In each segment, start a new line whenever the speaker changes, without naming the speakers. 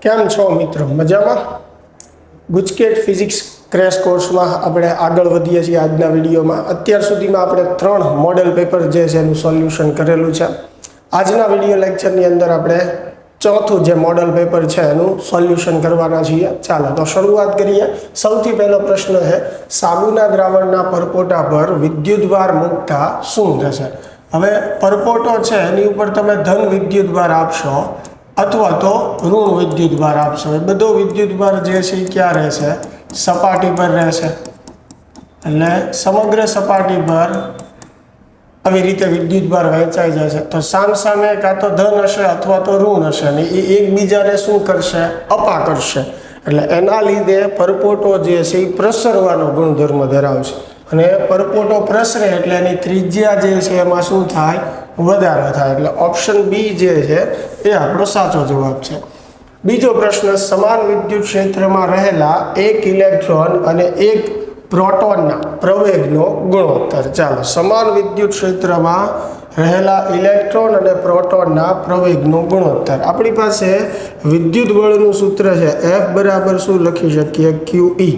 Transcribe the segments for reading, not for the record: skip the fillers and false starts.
કેમ છો મિત્રો? મજામાં? ગુજકેટ ફિઝિક્સ ક્રેશ કોર્સમાં આપણે આગળ વધીએ છીએ આજના વિડીયોમાં. અત્યાર સુધીમાં આપણે 3 મોડેલ પેપર જે છે એનું સોલ્યુશન કરેલું છે. આજના વિડીયો લેક્ચરની અંદર આપણે ચોથું જે મોડેલ પેપર છે એનું સોલ્યુશન કરવાના છીએ. ચાલો તો શરૂઆત કરીએ. સૌથી પહેલો પ્રશ્ન છે, સાબુના દ્રાવણના પરપોટા પર વિદ્યુતભાર મૂકતા શું થશે? હવે પરપોટો છે એની ઉપર તમે ધન વિદ્યુતભાર આપશો અથવા તો ઋણ વિદ્યુતભાર આપશો. એ બધો વિદ્યુતભાર જે છે એ ક્યાં રહેશે? સપાટી પર રહેશે. એટલે સમગ્ર સપાટી પર આવી રીતે વિદ્યુતભાર વહેંચાઈ જશે. તો સામસામે કાં તો ધન હશે અથવા તો ઋણ હશે અને એ એકબીજાને શું કરશે? અપા કરશે. એટલે એના લીધે પરપોટો જે છે એ પ્રસરવાનો ગુણધર્મ ધરાવશે અને પરપોટો પ્રસરે એટલે એની ત્રિજ્યા જે છે એમાં શું થાય? વધારો થાય. એટલે ઓપ્શન બી જે છે એ આપણો સાચો જવાબ છે. બીજો પ્રશ્ન, સમાન વિદ્યુત ક્ષેત્રમાં રહેલા એક ઇલેક્ટ્રોન અને એક પ્રોટોનના પ્રવેગનો ગુણોત્તર. ચાલો, સમાન વિદ્યુત ક્ષેત્રમાં રહેલા ઇલેક્ટ્રોન અને પ્રોટોનના પ્રવેગનો ગુણોત્તર. આપણી પાસે વિદ્યુત બળનું સૂત્ર છે F બરાબર શું લખી શકીએ? QE.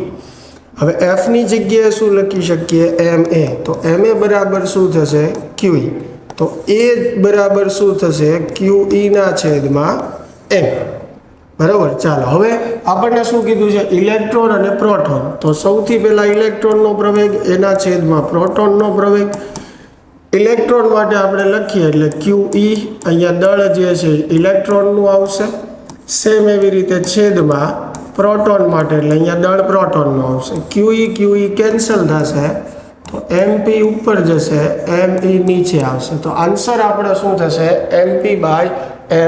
હવે F ની જગ્યાએ શું લખી શકીએ? MA. તો MA બરાબર શું થશે? QE. તો A બરાબર શું થશે? QE ના છેદમાં M. બરાબર. ચાલો, હવે આપણને શું કીધું છે? ઇલેક્ટ્રોન અને પ્રોટોન. તો સૌથી પહેલા ઇલેક્ટ્રોનનો પ્રવેગ એના છેદમાં પ્રોટોનનો પ્રવેગ. ઇલેક્ટ્રોન માટે આપણે લખીએ એટલે QE. અહીંયા દળ જે છે ઇલેક્ટ્રોનનું આવશે. સેમ એવી રીતે છેદમાં પ્રોટોન માટે એટલે અહીંયા દળ પ્રોટોનનું આવશે. QE કેન્સલ થશે તો MP ઉપર જશે, ME નીચે આવશે. તો આન્સર આપણે શું થશે? MP by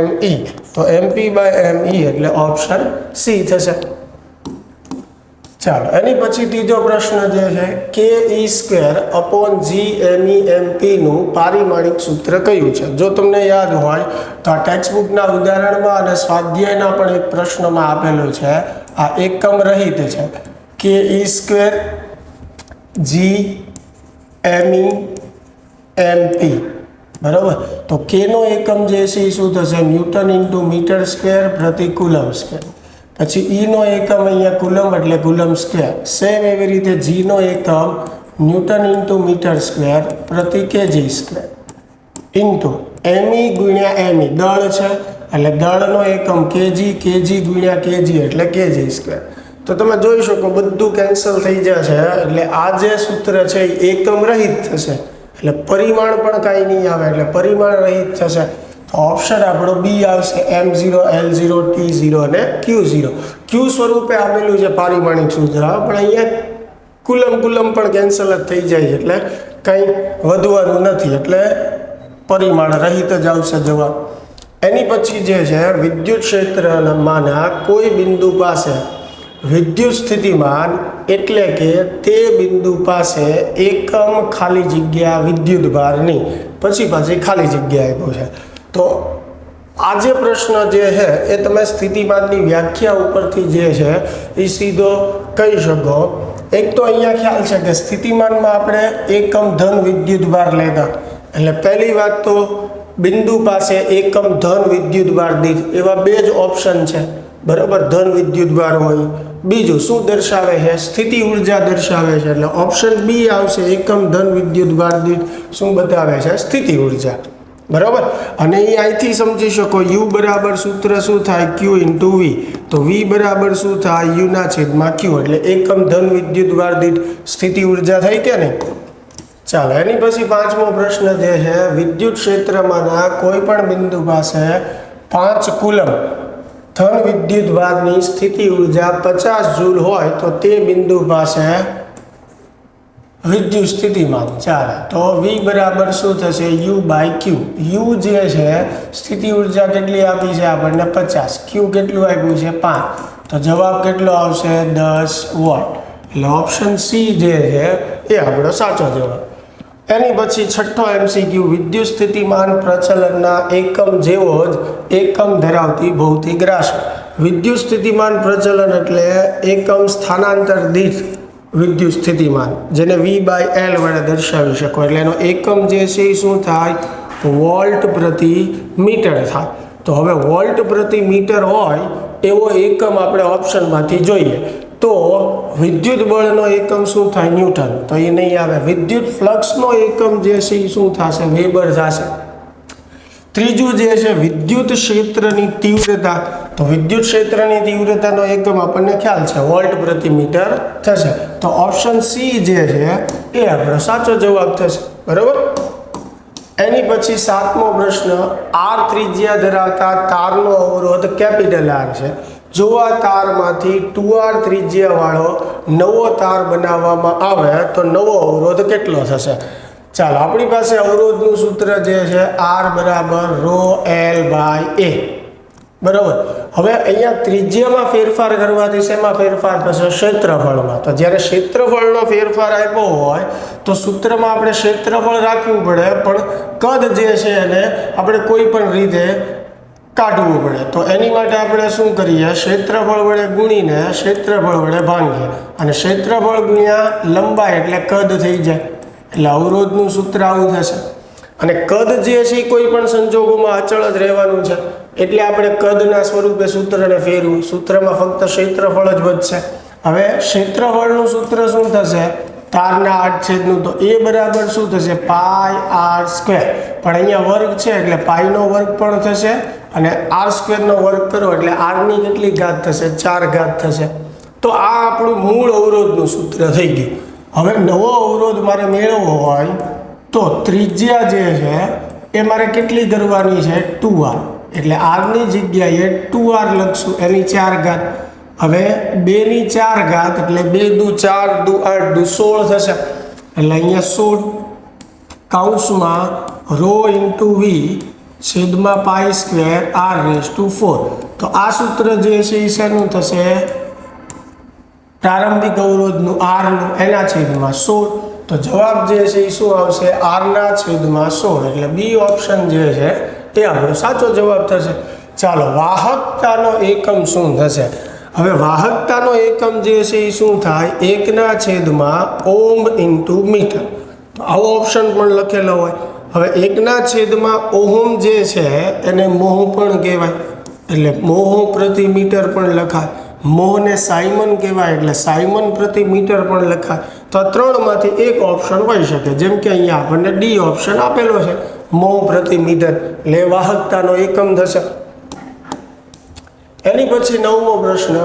ME. તો MP બાય ME એટલે ઓપ્શન સી થશે. ચાલો, એની પછી ત્રીજો પ્રશ્ન જે છે, KE²/GME/MP નું પારિમાણિક સૂત્ર કયું છે? જો તમને યાદ હોય તો આ ટેક્સ્ટબુકના ઉદાહરણમાં અને સ્વાધ્યાયના પણ એક પ્રશ્નમાં આપેલું છે. આ એકમ રહિત છે. KE²/GME/MP. બરાબર. તો K નો એકમ જે છે એ શું થશે? ન્યૂટન ઇન્ટુ મીટર સ્ક્વેર પ્રતિ કુલમ સ્ક્વેર. પછી E નો એકમ અહીંયા કુલમ એટલે કુલમ સ્ક્વેર. સેમ એવી રીતે G નો એકમ ન્યૂટન ઇન્ટુ મીટર સ્ક્વેર પ્રતિ કેજી સ્ક્વેર ઇન્ટુ ME ગુણ્યા ME દળ છે એટલે દળનો એકમ કેજી ગુણ્યા કેજી એટલે કેજી સ્ક્વેર. તો તમે જોઈ શકો બધું કેન્સલ થઈ જશે. એટલે આ જે સૂત્ર છે એ એકમ રહિત થશે એટલે પરિમાણ પણ કાંઈ નહીં આવે એટલે પરિમાણ રહિત થશે. તો ઓપ્શન આપણો બી આવશે. M0, L0, T0 અને Q0. Q સ્વરૂપે આપેલું છે પારિમાણિક સૂત્ર, પણ અહીંયા કુલમ પણ કેન્સલ જ થઈ જાય છે એટલે કંઈ વધવાનું નથી એટલે પરિમાણ રહિત જ આવશે જવાબ. એની પછી જે છે, વિદ્યુત ક્ષેત્રમાંના કોઈ બિંદુ પાસે વિદ્યુત સ્થિતિમાન એટલે કે તે બિંદુ પાસે એકમ ખાલી જગ્યા વિદ્યુતભારની પછી ખાલી જગ્યા આપ્યો છે. તો આ જે પ્રશ્ન જે છે એ તમે સ્થિતિમાનની વ્યાખ્યા ઉપરથી જે છે એ સીધો કહી શકો. એક તો અહીંયા ખ્યાલ છે કે સ્થિતિમાનમાં આપણે એકમ ધન વિદ્યુતભાર લેતા એટલે પહેલી વાત તો બિંદુ પાસે એકમ ધન વિદ્યુતભાર દીઠ એવા બે જ ઓપ્શન છે. બરાબર, ધન વિદ્યુતભાર હોય. બીજું શું દર્શાવે છે? સ્થિતિ ઉર્જા દર્શાવે છે એટલે ઓપ્શન બી આવશે. એકમ ધન વિદ્યુતભાર દીઠ શું બતાવે છે? સ્થિતિ ઉર્જા. બરાબર. અને એ અહીંથી સમજી શકો U બરાબર સૂત્ર શું થાય? Q into V. તો V બરાબર શું થાય? U ના છેદમાં Q એટલે એકમ ધન વિદ્યુતભાર દીઠ સ્થિતિ ઉર્જા થઈ કે નહીં? ચાલો, એની પછી પાંચમો પ્રશ્ન જે છે, વિદ્યુત ક્ષેત્રમાંના કોઈ પણ બિંદુ પાસે 5 કુલમ ધન વિદ્યુતભારની સ્થિતિ ઉર્જા 50 જૂલ હોય તો તે બિંદુ પાસે વિદ્યુત સ્થિતિમાન. ચાલે, તો V બરાબર શું થશે? U by Q. U જે છે સ્થિતિ ઉર્જા કેટલી આપી છે આપણને? 50. Q કેટલું આપ્યું છે? 5. તો જવાબ કેટલો આવશે? 10 વોટ. એટલે ઓપ્શન સી જે છે એ આપણો સાચો જવાબ. એની પછી છઠ્ઠો MCQ, વિદ્યુત સ્થિતિમાન પ્રચલનના એકમ જેવો જ એકમ ધરાવતી ભૌતિક રાશિ. વિદ્યુત સ્થિતિમાન પ્રચલન એટલે એકમ સ્થાનાંતર દીઠ વિદ્યુત સ્થિતિમાન, જેને V બાય L વડે દર્શાવી શકો. એટલે એનો એકમ જે છે એ શું થાય? વોલ્ટ પ્રતિ મીટર થાય. તો હવે વોલ્ટ પ્રતિ મીટર હોય એવો એકમ આપણે ઓપ્શનમાંથી જોઈએ તો વિદ્યુત બળનો એકમ શું થાય? ન્યૂટન. તો એ નહીં આવે. વિદ્યુત ફ્લક્સનો એકમ જે છે એ શું થશે? વેબર થશે. ત્રીજું જે છે વિદ્યુત ક્ષેત્રની તીવ્રતા. તો વિદ્યુત ક્ષેત્રની તીવ્રતાનો એકમ આપણને ખ્યાલ છે વોલ્ટ પ્રતિ મીટર થશે. તો ઓપ્શન સી જે છે એ આપણો સાચો જવાબ થશે. બરાબર. એની પછી 7મો પ્રશ્ન, આર ત્રિજ્યા ધરાવતા તારનો અવરોધ કેપિટલ આર છે. જો આ તારમાંથી 2r ત્રિજ્યાવાળો નવો તાર બનાવવામાં આવે તો નવો અવરોધ કેટલો થશે? ચાલો, આપણી પાસે અવરોધનું સૂત્ર જે છે R બરાબર ρl/a. બરાબર. હવે અહીંયા ત્રિજ્યામાં ફેરફાર કરવાથી શેમાં ફેરફાર થશે? ક્ષેત્રફળમાં. તો જ્યારે ક્ષેત્રફળનો ફેરફાર આપ્યો હોય તો સૂત્રમાં આપણે ક્ષેત્રફળ રાખવું પડે, પણ કદ જે છે એને આપણે કોઈ પણ રીતે કાઢવું પડે. તો એની માટે આપણે શું કરીએ? ક્ષેત્રફળ વડે ગુણીને ક્ષેત્રફળ વડે ભાંગીએ, અને ક્ષેત્રફળ ગુણ્યા લંબાઈ એટલે કદ થઈ જાય. એટલે અવરોધનું સૂત્ર આવું થશે. અને કદ જે છે એ કોઈ પણ સંજોગોમાં અચળ જ રહેવાનું છે, એટલે આપણે કદના સ્વરૂપે સૂત્રને ફેરવું. સૂત્રમાં ફક્ત ક્ષેત્રફળ જ વધશે. હવે ક્ષેત્રફળનું સૂત્ર શું થશે? તારના 8/, તો એ બરાબર શું થશે? πr². પણ અહીંયા વર્ગ છે એટલે પાઈનો વર્ગ પણ થશે, અને r² નો વર્ગ કરો એટલે આરની કેટલી ઘાત થશે? 4 ઘાત થશે. તો આ આપણું મૂળ અવરોધનું સૂત્ર થઈ ગયું. હવે નવો અવરોધ મારે મેળવવો હોય તો ત્રિજ્યા જે છે એ મારે કેટલી કરવાની છે? 2r. એટલે આરની જગ્યાએ 2r લખશું, એની 4 ઘાત. હવે 2ની 4 ઘાત એટલે 2 દુ 4 દુ 8 દુ 16 થશે. એટલે અહીંયા 16 કૌંસમાં ρ × v છેદમાં π²r⁴. તો આ સૂત્ર જે છે એ શેનું થશે? પ્રારંભિક અવરોધનું આરનું, એના છેદમાં 16. તો જવાબ જે છે એ શું આવશે? આરના છેદમાં 16. એટલે બી ઓપ્શન જે છે એ આપણો સાચો જવાબ થશે. ચાલો, વાહકતાનો એકમ શું થશે? હવે વાહકતાનો એકમ જે છે એ શું થાય? 1/ઓહ્મ × મીટર. તો આવો ઓપ્શન પણ લખેલો હોય. હવે 1/ઓહ્મ જે છે એને મોહ પણ કહેવાય, એટલે મોહ પ્રતિ મીટર પણ લખાય. મોહને સાયમન કહેવાય એટલે સાયમન પ્રતિ મીટર પણ લખાય. તો આ ત્રણમાંથી એક ઓપ્શન હોઈ શકે, જેમ કે અહીંયા આપણને ડી ઓપ્શન આપેલો છે, મોહ પ્રતિ મીટર. એટલે વાહકતાનો એકમ થશે. એની પછી 9મો પ્રશ્ન,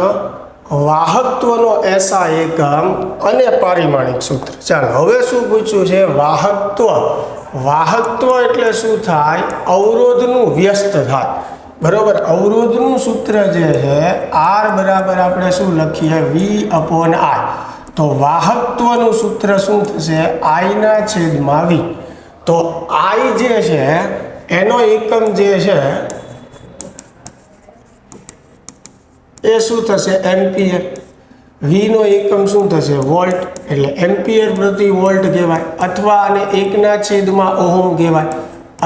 વાહકત્વનો એસા એકમ અને પારિમાણિક સૂત્ર. ચાલો, હવે શું પૂછ્યું છે? વાહકત્વ. વાહકત્વ એટલે શું થાય? અવરોધનું વ્યસ્ત થાય. બરોબર. અવરોધનું સૂત્ર જે છે R બરાબર આપણે શું લખીએ? V/I. તો વાહકત્વનું સૂત્ર શું થશે? I/V. તો I જે છે એનો એકમ જે છે એ શું થશે? એમ્પિયર. V નો એકમ શું થશે? વોલ્ટ. એટલે એમ્પિયર પ્રતિ વોલ્ટ કહેવાય, અથવા આને 1/ઓહ્મ કહેવાય,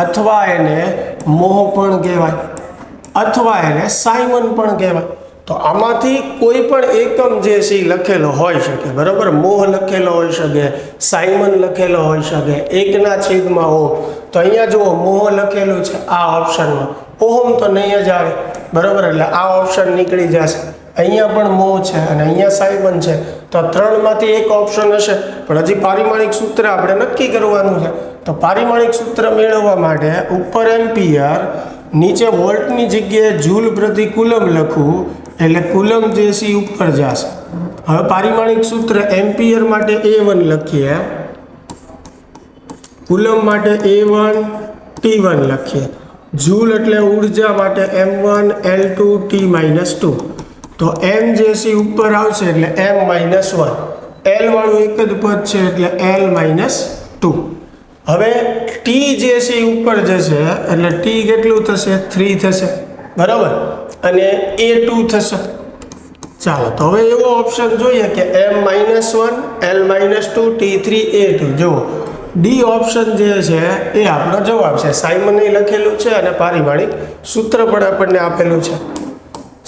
અથવા એને મોહ પણ કહેવાય, અથવા એને સાયમન પણ કહેવાય. તો આમાંથી કોઈ પણ એકમ જે છે એ લખેલો હોઈ શકે. બરાબર. મોહ લખેલો હોઈ શકે, સાયમન લખેલો હોઈ શકે, 1/ઓહ્મ. તો અહીંયા જુઓ, મોહ લખેલું છે આ ઓપ્શનમાં, ઓહ્મ તો નહીં જ આવે. બરાબર. એટલે આ ઓપ્શન નીકળી જશે. અહીંયા પણ મોહ છે અને અહીંયા સાયમન છે. તો આ ત્રણમાંથી એક ઓપ્શન હશે, પણ હજી પારિમાણિક સૂત્ર આપણે નક્કી કરવાનું છે. તો પારિમાણિક સૂત્ર મેળવવા માટે ઉપર એમ્પિયર, નીચે વોલ્ટની જગ્યાએ જૂલ પ્રતિ કુલમ લખવું, એટલે કુલમ જે છે ઉપર જશે. હવે પારિમાણિક સૂત્ર એમ્પિયર માટે A1 લખીએ, કુલમ માટે A1 T1 લખીએ, જૂલ એટલે ઉર્જા માટે M1 L2 T-2. તો M જે છે ઉપર આવશે એટલે M-1. L વાળું એક જ પદ છે એટલે L-2. હવે ટી જે છે એ ઉપર જશે એટલે ટી કેટલું થશે? 3 થશે. બરાબર. અને A2 થશે. ચાલો, તો હવે એવો ઓપ્શન જોઈએ કે M-1 L-2 T3 A2. જુઓ, ડી ઓપ્શન જે છે એ આપણો જવાબ છે. સાયમને લખેલું છે અને પારિમાણિક સૂત્ર પણ આપણને આપેલું છે.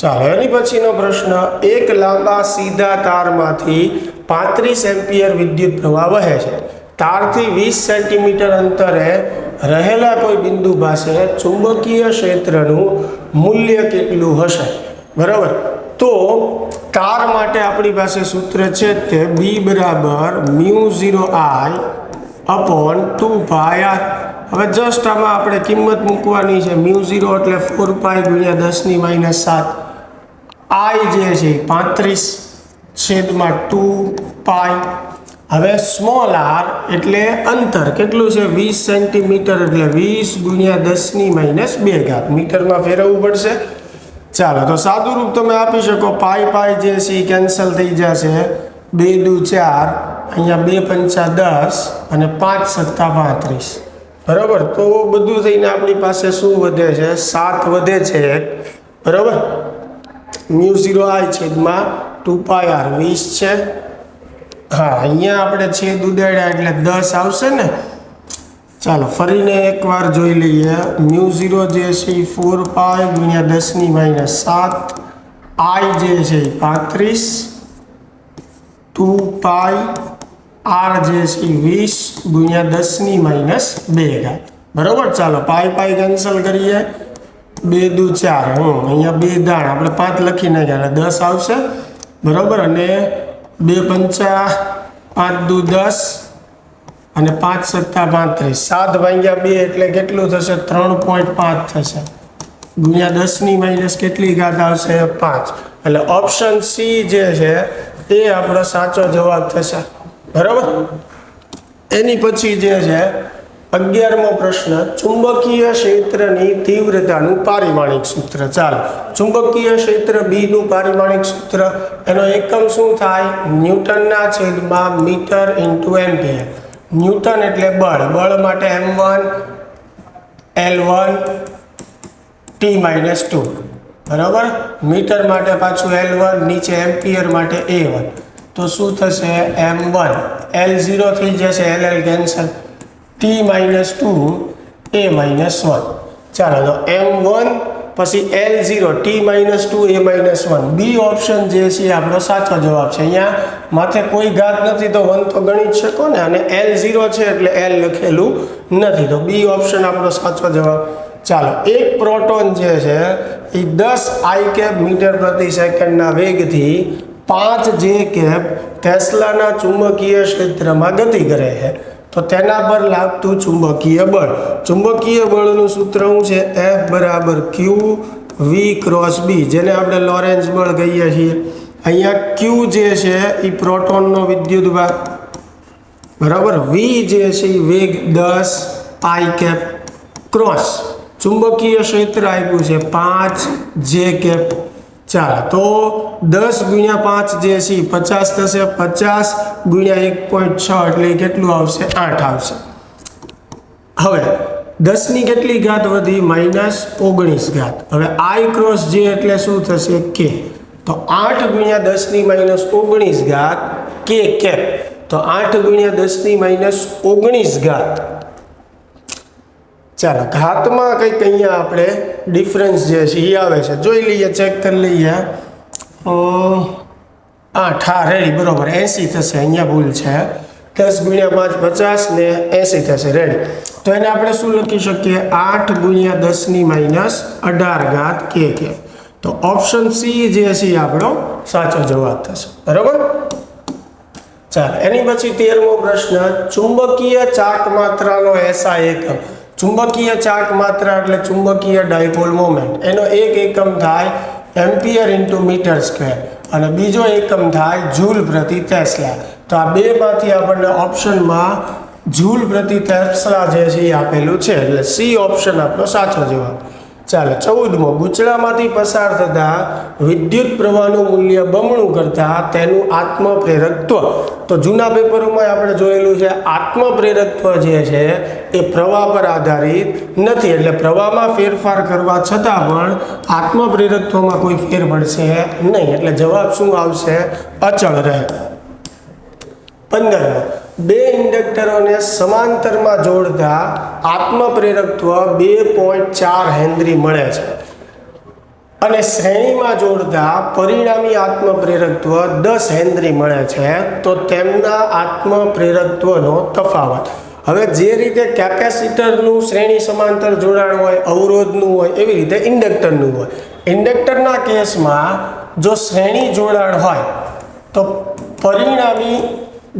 ચાલો, એની પછીનો પ્રશ્ન, એક લાંબા સીધા તારમાંથી 35 એમ્પિયર વિદ્યુત પ્રવાહ વહે છે. તારથી 20 સેન્ટીમીટર અંતરે રહેલા કોઈ બિંદુ પાસે ચુંબકીય ક્ષેત્રનું મૂલ્ય કેટલું હશે? બરાબર. તો કાર માટે આપણી પાસે સૂત્ર છે તે B બરાબર μ0I અપોન 2πr. હવે જસ્ટ આમાં આપણે કિંમત મૂકવાની છે. μ0 એટલે 4π ગુણ્યા 10⁻7. I જે છે 35/2π. હવે સ્મોલ r એટલે અંતર કેટલું છે? 20 સેન્ટીમીટર એટલે 20 ગુણ્યા 10⁻2 મીટરમાં ફેરવવું પડશે. ચાલો તો સાદું રૂપ તમે આપી શકો. પાઈ જે છે કેન્સલ થઈ જશે. 2 દુ 4, અહીંયા 2 પંચા 10 અને 5 સત્તા 35. બરાબર. તો બધું થઈને આપણી પાસે શું વધે છે? 7 વધે છે. બરાબર. μ0I છેદમાં 2πr 20 છે. હા, અહીંયા આપણે છેદ ઉડાડ્યા એટલે 10 આવશે ને. ચાલો ફરીને એકવાર જોઈ લઈએ. μ0 જે છે 4π ગુણ્યા 10⁻7. I જે છે 35, 2π r જે છે 20 ગુણ્યા 10⁻2. બરાબર. ચાલો પાઈ કેન્સલ કરીએ. 2 દુ 4, અહીંયા 2 દાણ આપણે 5 લખી નાખ્યા એટલે 10 આવશે. બરાબર. અને 2 પંચા 5 દુ 10 અને 5 સત્તા 35. 7 ભાગ્યા 2 એટલે કેટલું થશે? 3.5 થશે. ગુણ્યા 10⁻ કેટલી ઘાત આવશે? 5. એટલે ઓપ્શન સી જે છે એ આપણો સાચો જવાબ થશે. બરાબર. એની પછી જે છે 11મો પ્રશ્ન, ચુંબકીય ક્ષેત્રની તીવ્રતાનું પારિમાણિક સૂત્ર. ચાલો, ચુંબકીય ક્ષેત્ર B નું પારિમાણિક સૂત્ર, એનો એકમ શું થાય? ન્યૂટનના છેદમાં મીટર ઇન્ટુ એમ્પિયર. ન્યૂટન એટલે બળ. બળ માટે m1 L1 T-2. બરાબર. મીટર માટે પાછું L1, નીચે એમ્પિયર માટે A1. તો શું થશે? m1 L0 થઈ જશે, LL કેન્સલ, T-2 A-1. ચાલો તો m1 પછી L0 T-2 A-1. બી ઓપ્શન જે છે આપણો સાચો જવાબ છે. અહીંયા માથે કોઈ ઘાત નથી તો 1 તો ગણી જ શકો ને. અને L0 છે એટલે L લખેલું નથી, તો બી ઓપ્શન આપણો સાચો જવાબ. ચાલો, એક પ્રોટોન જે છે એ 10 મીટર પ્રતિ સેકન્ડના વેગથી 5 ટેસ્લાના ચુંબકીય ક્ષેત્રમાં ગતિ કરે છે. તો તેના પર લાગતું ચુંબકીય બળ. ચુંબકીય બળનું સૂત્ર શું છે? F બરાબર Q V ક્રોસ B, જેને આપણે લોરેન્સ બળ કહીએ છીએ. અહીંયા Q જે છે એ પ્રોટોનનો વિદ્યુતભાર. બરાબર. V જે છે એ વેગ 10 I ક્રોસ ચુંબકીય ક્ષેત્ર આપ્યું છે 5 ચાલો તો 10 ગુણ્યા 5 જે છે 50 થશે. 50 ગુણ્યા 1.6 એટલે કેટલું આવશે? 8 આવશે. હવે 10 ની કેટલી ઘાત વધી? -19 ઘાત. હવે I ક્રોસ J એટલે શું થશે? K. તો 8 ગુણ્યા 10⁻19 ઘાત K કેપ. તો 8 ગુણ્યા 10⁻19 ઘાત. ચાલો, ઘાતમાં કંઈક અહીંયા આપણે ડિફરન્સ જે છે એ આવે છે, જોઈ લઈએ, ચેક કરી લઈએ. 8, હા રેડી, બરોબર 80 થશે. અહીંયા ભૂલ છે. 10 ગુણ્યા 5 50 ને 80 થશે. રેડી. તો એને આપણે શું લખી શકીએ? 8 ગુણ્યા 10⁻18 ઘાત કે. તો ઓપ્શન સી જે છે આપણો સાચો જવાબ થશે. બરોબર. ચાલો, એની પછી 13મો પ્રશ્ન, ચુંબકીય ચાક માત્રાનો SI એકમ. ચુંબકીય ચાક માત્રા એટલે ચુંબકીય ડાયપોલ મોમેન્ટ. એનો એક એકમ થાય એમ્પિયર ઇન્ટુ મીટર સ્ક્વેર અને બીજો એકમ થાય જૂલ પ્રતિ ટેસ્લા. તો આ બેમાંથી આપણને ઓપ્શનમાં જૂલ પ્રતિ ટેસ્લા જે છે એ આપેલું છે, એટલે સી ઓપ્શન આપણો સાચો જવાબ. ચાલો, 14મો, ગુચડામાંથી પસાર થતા વિદ્યુત પ્રવાહનું મૂલ્ય બમણું કરતા તેનું આત્મપ્રેરકત્વ. તો જૂના પેપરોમાં આપણે જોયેલું છે આત્મપ્રેરકત્વ જે છે એ પ્રવાહ પર આધારિત નથી, એટલે પ્રવાહમાં ફેરફાર કરવા છતાં પણ આત્મપ્રેરકત્વમાં કોઈ ફેર પડશે નહીં, એટલે જવાબ શું આવશે? અચળ રહે. 15મો, બે ઇન્ડક્ટરોને સમાંતરમાં જોડતા આત્મપ્રેરકત્વ 2.4 હેનરી મળે છે અને શ્રેણીમાં જોડતા પરિણામી આત્મપ્રેરકત્વ 10 હેનરી મળે છે. તો તેમના આત્મપ્રેરકત્વનો તફાવત. હવે જે રીતે કેપેસિટરનું શ્રેણી સમાંતર જોડાણ હોય, અવરોધનું હોય, એવી રીતે ઇન્ડક્ટરનું હોય. ઇન્ડક્ટરના કેસમાં જો શ્રેણી જોડાણ હોય તો પરિણામી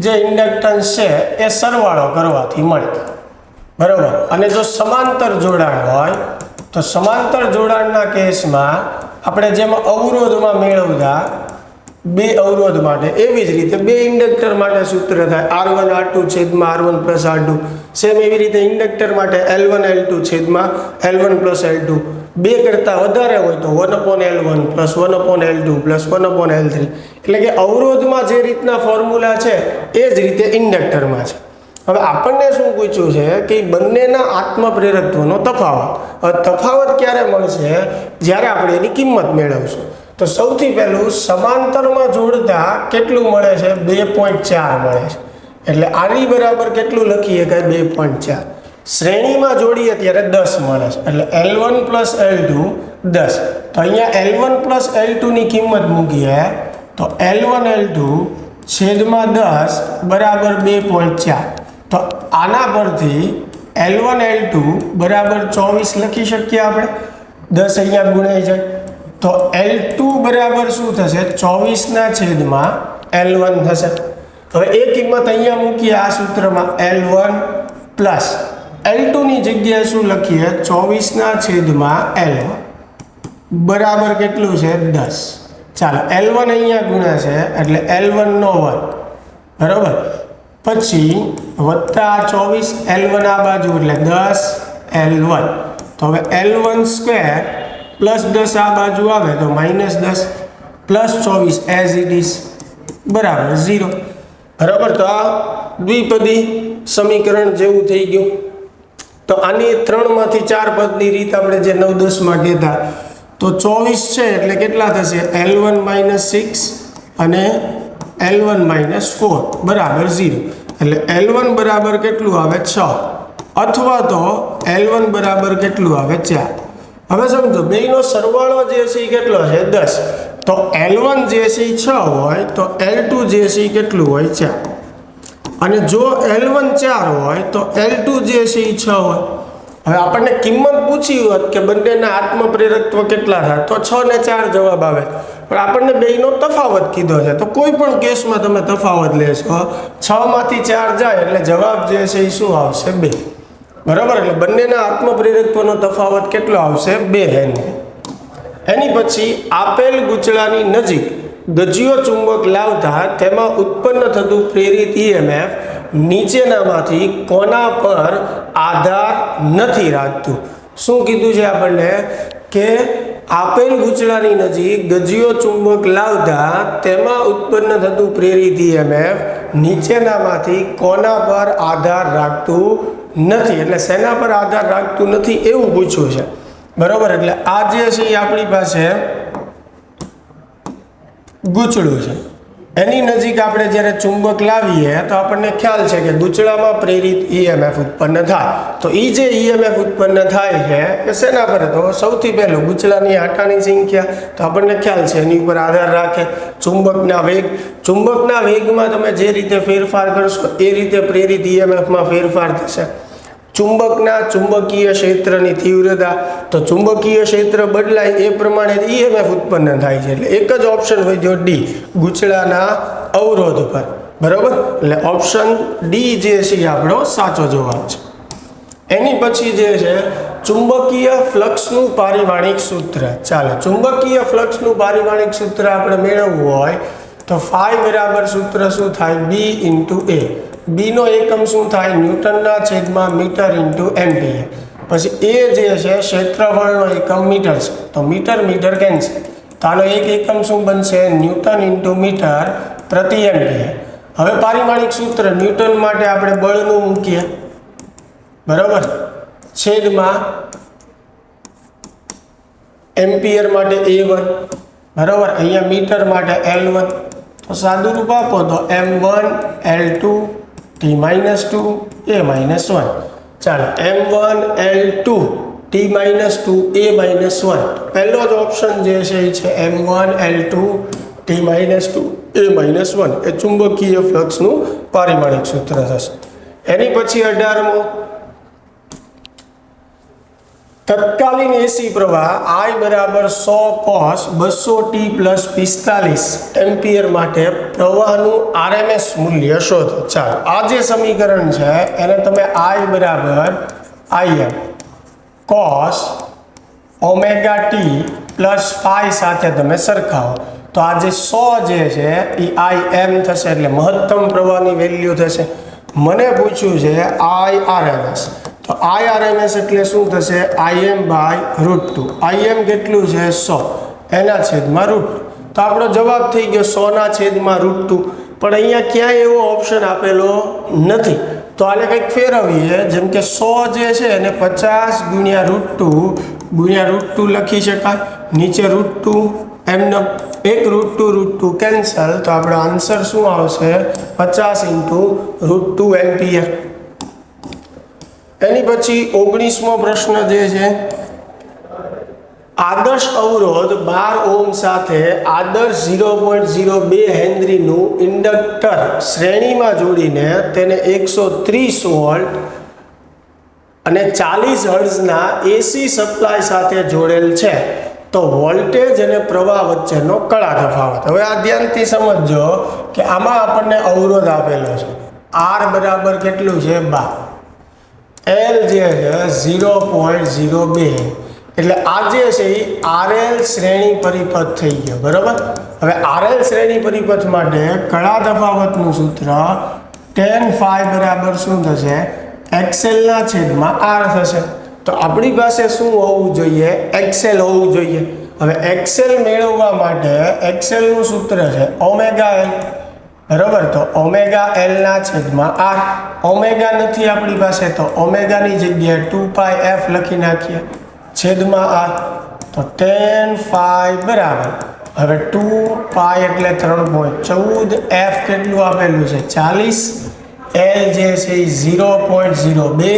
જે ઇન્ડક્ટન્સ છે એ સરવાળો કરવાથી મળે, બરાબર. અને જો સમાંતર જોડાણ હોય તો સમાંતર જોડાણના કેસમાં આપણે જેમ અવરોધમાં મેળવતા બે અવરોધ માટે, એવી જ રીતે બે ઇન્ડક્ટર માટે સૂત્ર થાય R1 R2 છેદમાં R1 પ્લસ R2. સેમ એવી રીતે ઇન્ડક્ટર માટે L1 L2 છેદમાં L1 પ્લસ L2. બે કરતાં વધારે હોય તો 1/L1 plus 1/L2 plus 1/L3. એટલે કે અવરોધમાં જે રીતના ફોર્મ્યુલા છે એ જ રીતે ઇન્ડક્ટરમાં છે. હવે આપણને શું પૂછ્યું છે કે બંનેના આત્મપ્રેરકત્વનો તફાવત. હવે તફાવત ક્યારે મળશે? જ્યારે આપણે એની કિંમત મેળવશું. તો સૌથી પહેલું સમાંતરમાં જોડતા કેટલું મળે છે? 2.4 મળે છે. એટલે આની બરાબર કેટલું લખીએ કે 2.4. શ્રેણીમાં જોડીએ ત્યારે 10 મળે છે. એટલે L1 પ્લસ L2 10. તો અહીંયા L1 પ્લસ L2 ની કિંમત મૂકીએ તો L1 L2 છેદમાં 10 બરાબર 2.4. તો આના પરથી L1 L2 બરાબર 24 લખી શકીએ આપણે. 10 અહીંયા ગુણાઈ જાય તો L2 બરાબર શું થશે? 24 છેદમાં L1 થશે. હવે એ કિંમત અહીંયા મૂકીએ આ સૂત્રમાં. L1 પ્લસ L2 ની જગ્યાએ શું લખીએ? 24 છેદમાં L1 બરાબર કેટલું છે? 10. ચાલો L1 અહીંયા ગુણ્યા છે એટલે L1 નો વર્ગ, બરાબર. પછી વત્તા 24 L1 આ બાજુ એટલે 10 L1. તો હવે L1 સ્ક્વેર પ્લસ 10 આ બાજુ આવે તો -10 પ્લસ 24 એઝ ઇટ ઇઝ બરાબર 0, બરાબર. તો આ દ્વિપદી સમીકરણ જેવું થઈ ગયું. તો આની 3 માંથી 4 પદની રીત આપણે જે 9 10 માં કહેતા, તો 24 છે એટલે કેટલા થશે? L1 -6 અને L1 -4 બરાબર 0. એટલે L1 બરાબર કેટલું આવે? 6. અથવા તો L1 બરાબર કેટલું આવે? 4. હવે સમજો બેયનો સરવાળો જે છે એ કેટલો છે? 10. તો L1 જે છે એ 6 હોય તો L2 જે છે એ કેટલું હોય? 4. અને જો L1 4 હોય તો L2 જે છે એ 6 હોય. હવે આપણને કિંમત પૂછી હોત કે બંનેના આત્મપ્રેરકત્વ કેટલા થાય તો 6 ને 4 જવાબ આવે. પણ આપણને બેયનો તફાવત કીધો છે તો કોઈ પણ કેસમાં તમે તફાવત લેશો 6 માંથી 4 જાય એટલે જવાબ જે છે એ શું આવશે? 2, બરાબર. એટલે બંનેના આત્મપ્રેરકત્વનો તફાવત કેટલો આવશે? 2 એની પછી આપેલ ગૂંચળાની નજીક ગજિયો ચુંબક લાવતા તેમાં ઉત્પન્ન થતું પ્રેરિત EMF નીચેનામાંથી કોના પર આધાર નથી રાખતું? શું કીધું છે આપણને કે આપેલ ગૂંચળાની નજીક ગજિયો ચુંબક લાવતા તેમાં ઉત્પન્ન થતું પ્રેરિત EMF નીચેનામાંથી કોના પર આધાર રાખતું નથી? એટલે શેના પર આધાર રાખતું નથી એવું પૂછ્યું છે, બરાબર. એટલે આ જે છે એ આપણી પાસે ગૂંચળું છે. એની નજીક આપણે જ્યારે ચુંબક લાવીએ તો આપણને ખ્યાલ છે કે ગૂંચળામાં પ્રેરિત EMF ઉત્પન્ન થાય. તો એ જે EMF ઉત્પન્ન થાય છે એ શેના પર? તો સૌથી પહેલું ગૂંચળાની આંટાની સંખ્યા, તો આપણને ખ્યાલ છે એની ઉપર આધાર રાખે. ચુંબકના વેગ, ચુંબકના વેગમાં તમે જે રીતે ફેરફાર કરશો એ રીતે પ્રેરિત EMFમાં ફેરફાર થશે. ચુંબકના ચુંબકીય ક્ષેત્રની તીવ્રતા, તો ચુંબકીય ક્ષેત્ર બદલાય એ પ્રમાણે EMF ઉત્પન્ન થાય છે. એટલે એક જ ઓપ્શન હોય જો D, ગૂંચળાના અવરોધ પર, બરાબર. એટલે ઓપ્શન ડી જે છે એ આપણો સાચો જવાબ છે. એની પછી જે છે ચુંબકીય ફ્લક્સનું પારિમાણિક સૂત્ર. ચાલો ચુંબકીય ફ્લક્સનું પારિમાણિક સૂત્ર આપણે મેળવવું હોય તો ફાઈ બરાબર સૂત્ર શું થાય? B × A. B નો એકમ શું થાય? ન્યૂટનના છેદમાં મીટર × એમ્પિયર. પછી A જે છે ક્ષેત્રફળનો એકમ મીટર છે તો મીટર મીટર કેન્સલ. તો આનો એક એકમ શું બનશે? ન્યૂટન × મીટર પ્રતિ એમ્પિયર. હવે પારિમાણિક સૂત્ર ન્યૂટન માટે આપણે બળનું મૂકીએ, બરાબર, છેદમાં એમ્પિયર માટે A1, બરાબર. અહીંયા મીટર માટે L1. તો સાદું રૂપ આપો તો M1 L2 T-2 A-1. ચાલો M1 L2 T-2 A-1. પહેલો જ ઓપ્શન જે છે એ છે M1 L2 T-2 A-1. એ ચુંબકીય ફ્લક્સનું પારિમાણિક સૂત્ર થશે. એની પછી 18મો, તત્કાલીન એસી પ્રવાહ I બરાબર 100 cos 200t પ્લસ 45 એમ્પિયર માટે પ્રવાહનું RMS મૂલ્ય શોધો. ચાલો આ જે સમીકરણ છે એને તમે I બરાબર Im cos omega t plus phi સાથે તમે સરખાવો તો આ જે 100 જે છે એ Im થશે એટલે મહત્તમ પ્રવાહની વેલ્યુ થશે. મને પૂછ્યું છે IRMS તો IRMS એટલે શું થશે Im બાય √2. Im કેટલું છે 100 એના છેદમાં √2 તો આપણો જવાબ થઈ ગયો 100 ના છેદમાં √2. પણ અહીંયા ક્યાંય એવો ઓપ્શન આપેલો નથી તો આને કંઈક ફેરવીએ જેમ કે 100 જે છે એને 50 ગુણ્યા √2 લખી શકાય. નીચે √2 એમને એક √2 કેન્સલ તો આપણો આન્સર શું આવશે 50 × √2 એમ્પિયર. એની પછી 19મો પ્રશ્ન જે છે આદર્શ અવરોધ 12 ઓહ્મ સાથે આદર્શ 0.02 હેનરીનું ઇન્ડક્ટર શ્રેણીમાં જોડીને તેને 130 વોલ્ટ અને 40 હર્ટ્ઝના એસી સપ્લાય સાથે જોડેલ છે તો વોલ્ટેજ અને પ્રવાહ વચ્ચેનો કળા તફાવત. હવે આ ધ્યાનથી સમજજો કે આમાં આપણને અવરોધ આપેલો છે R બરાબર કેટલું છે 12, L જે છે 0.02 એટલે આ જે છે એ RL શ્રેણી પરિપથ થઈ ગયો બરાબર. હવે RL શ્રેણી પરિપથ માટે કળા તફાવતનું સૂત્ર tan phi બરાબર શું થશે XL ના છેદમાં R થશે. તો આપણી પાસે શું હોવું જોઈએ XL હોવું જોઈએ. હવે XL મેળવવા માટે XL નું સૂત્ર છે ઓમેગા L બરાબર. તો ઓમેગા L ના છેદમાં R. ઓમેગા નથી આપણી પાસે તો ઓમેગાની જગ્યાએ 2πf લખી નાખીએ છેદમાં R તો tan phi બરાબર હવે 2π એટલે 3.14 f કેટલું આપેલું છે 40 L જે છે એ 0.02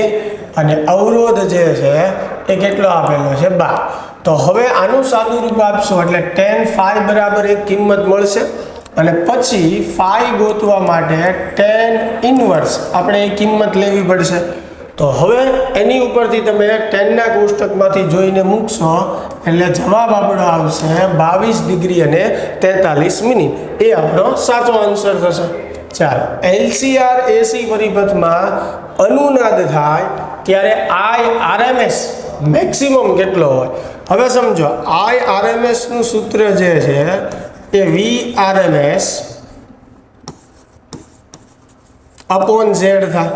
અને અવરોધ જે છે એ કેટલો આપેલો છે 12. તો હવે આનું સાદું રૂપ આપશો એટલે tan phi બરાબર એક કિંમત મળશે અને પછી phi ગોતવા માટે tan ઇન્વર્સ આપણે એ કિંમત લેવી પડશે. તો હવે એની ઉપરથી તમે tan ના કોષ્ટકમાંથી જોઈને મૂકશો એટલે જવાબ આપણો આવશે 22 ડિગ્રી અને 43 મિનિટ. એ આપણો સાચો આન્સર થશે. ચાલો LCR એસી પરિપથમાં અનુનાદ થાય ત્યારે IRMS મેક્સિમમ કેટલો હોય. હવે સમજો IRMS નું સૂત્ર જે છે એ VRMS upon Z થાય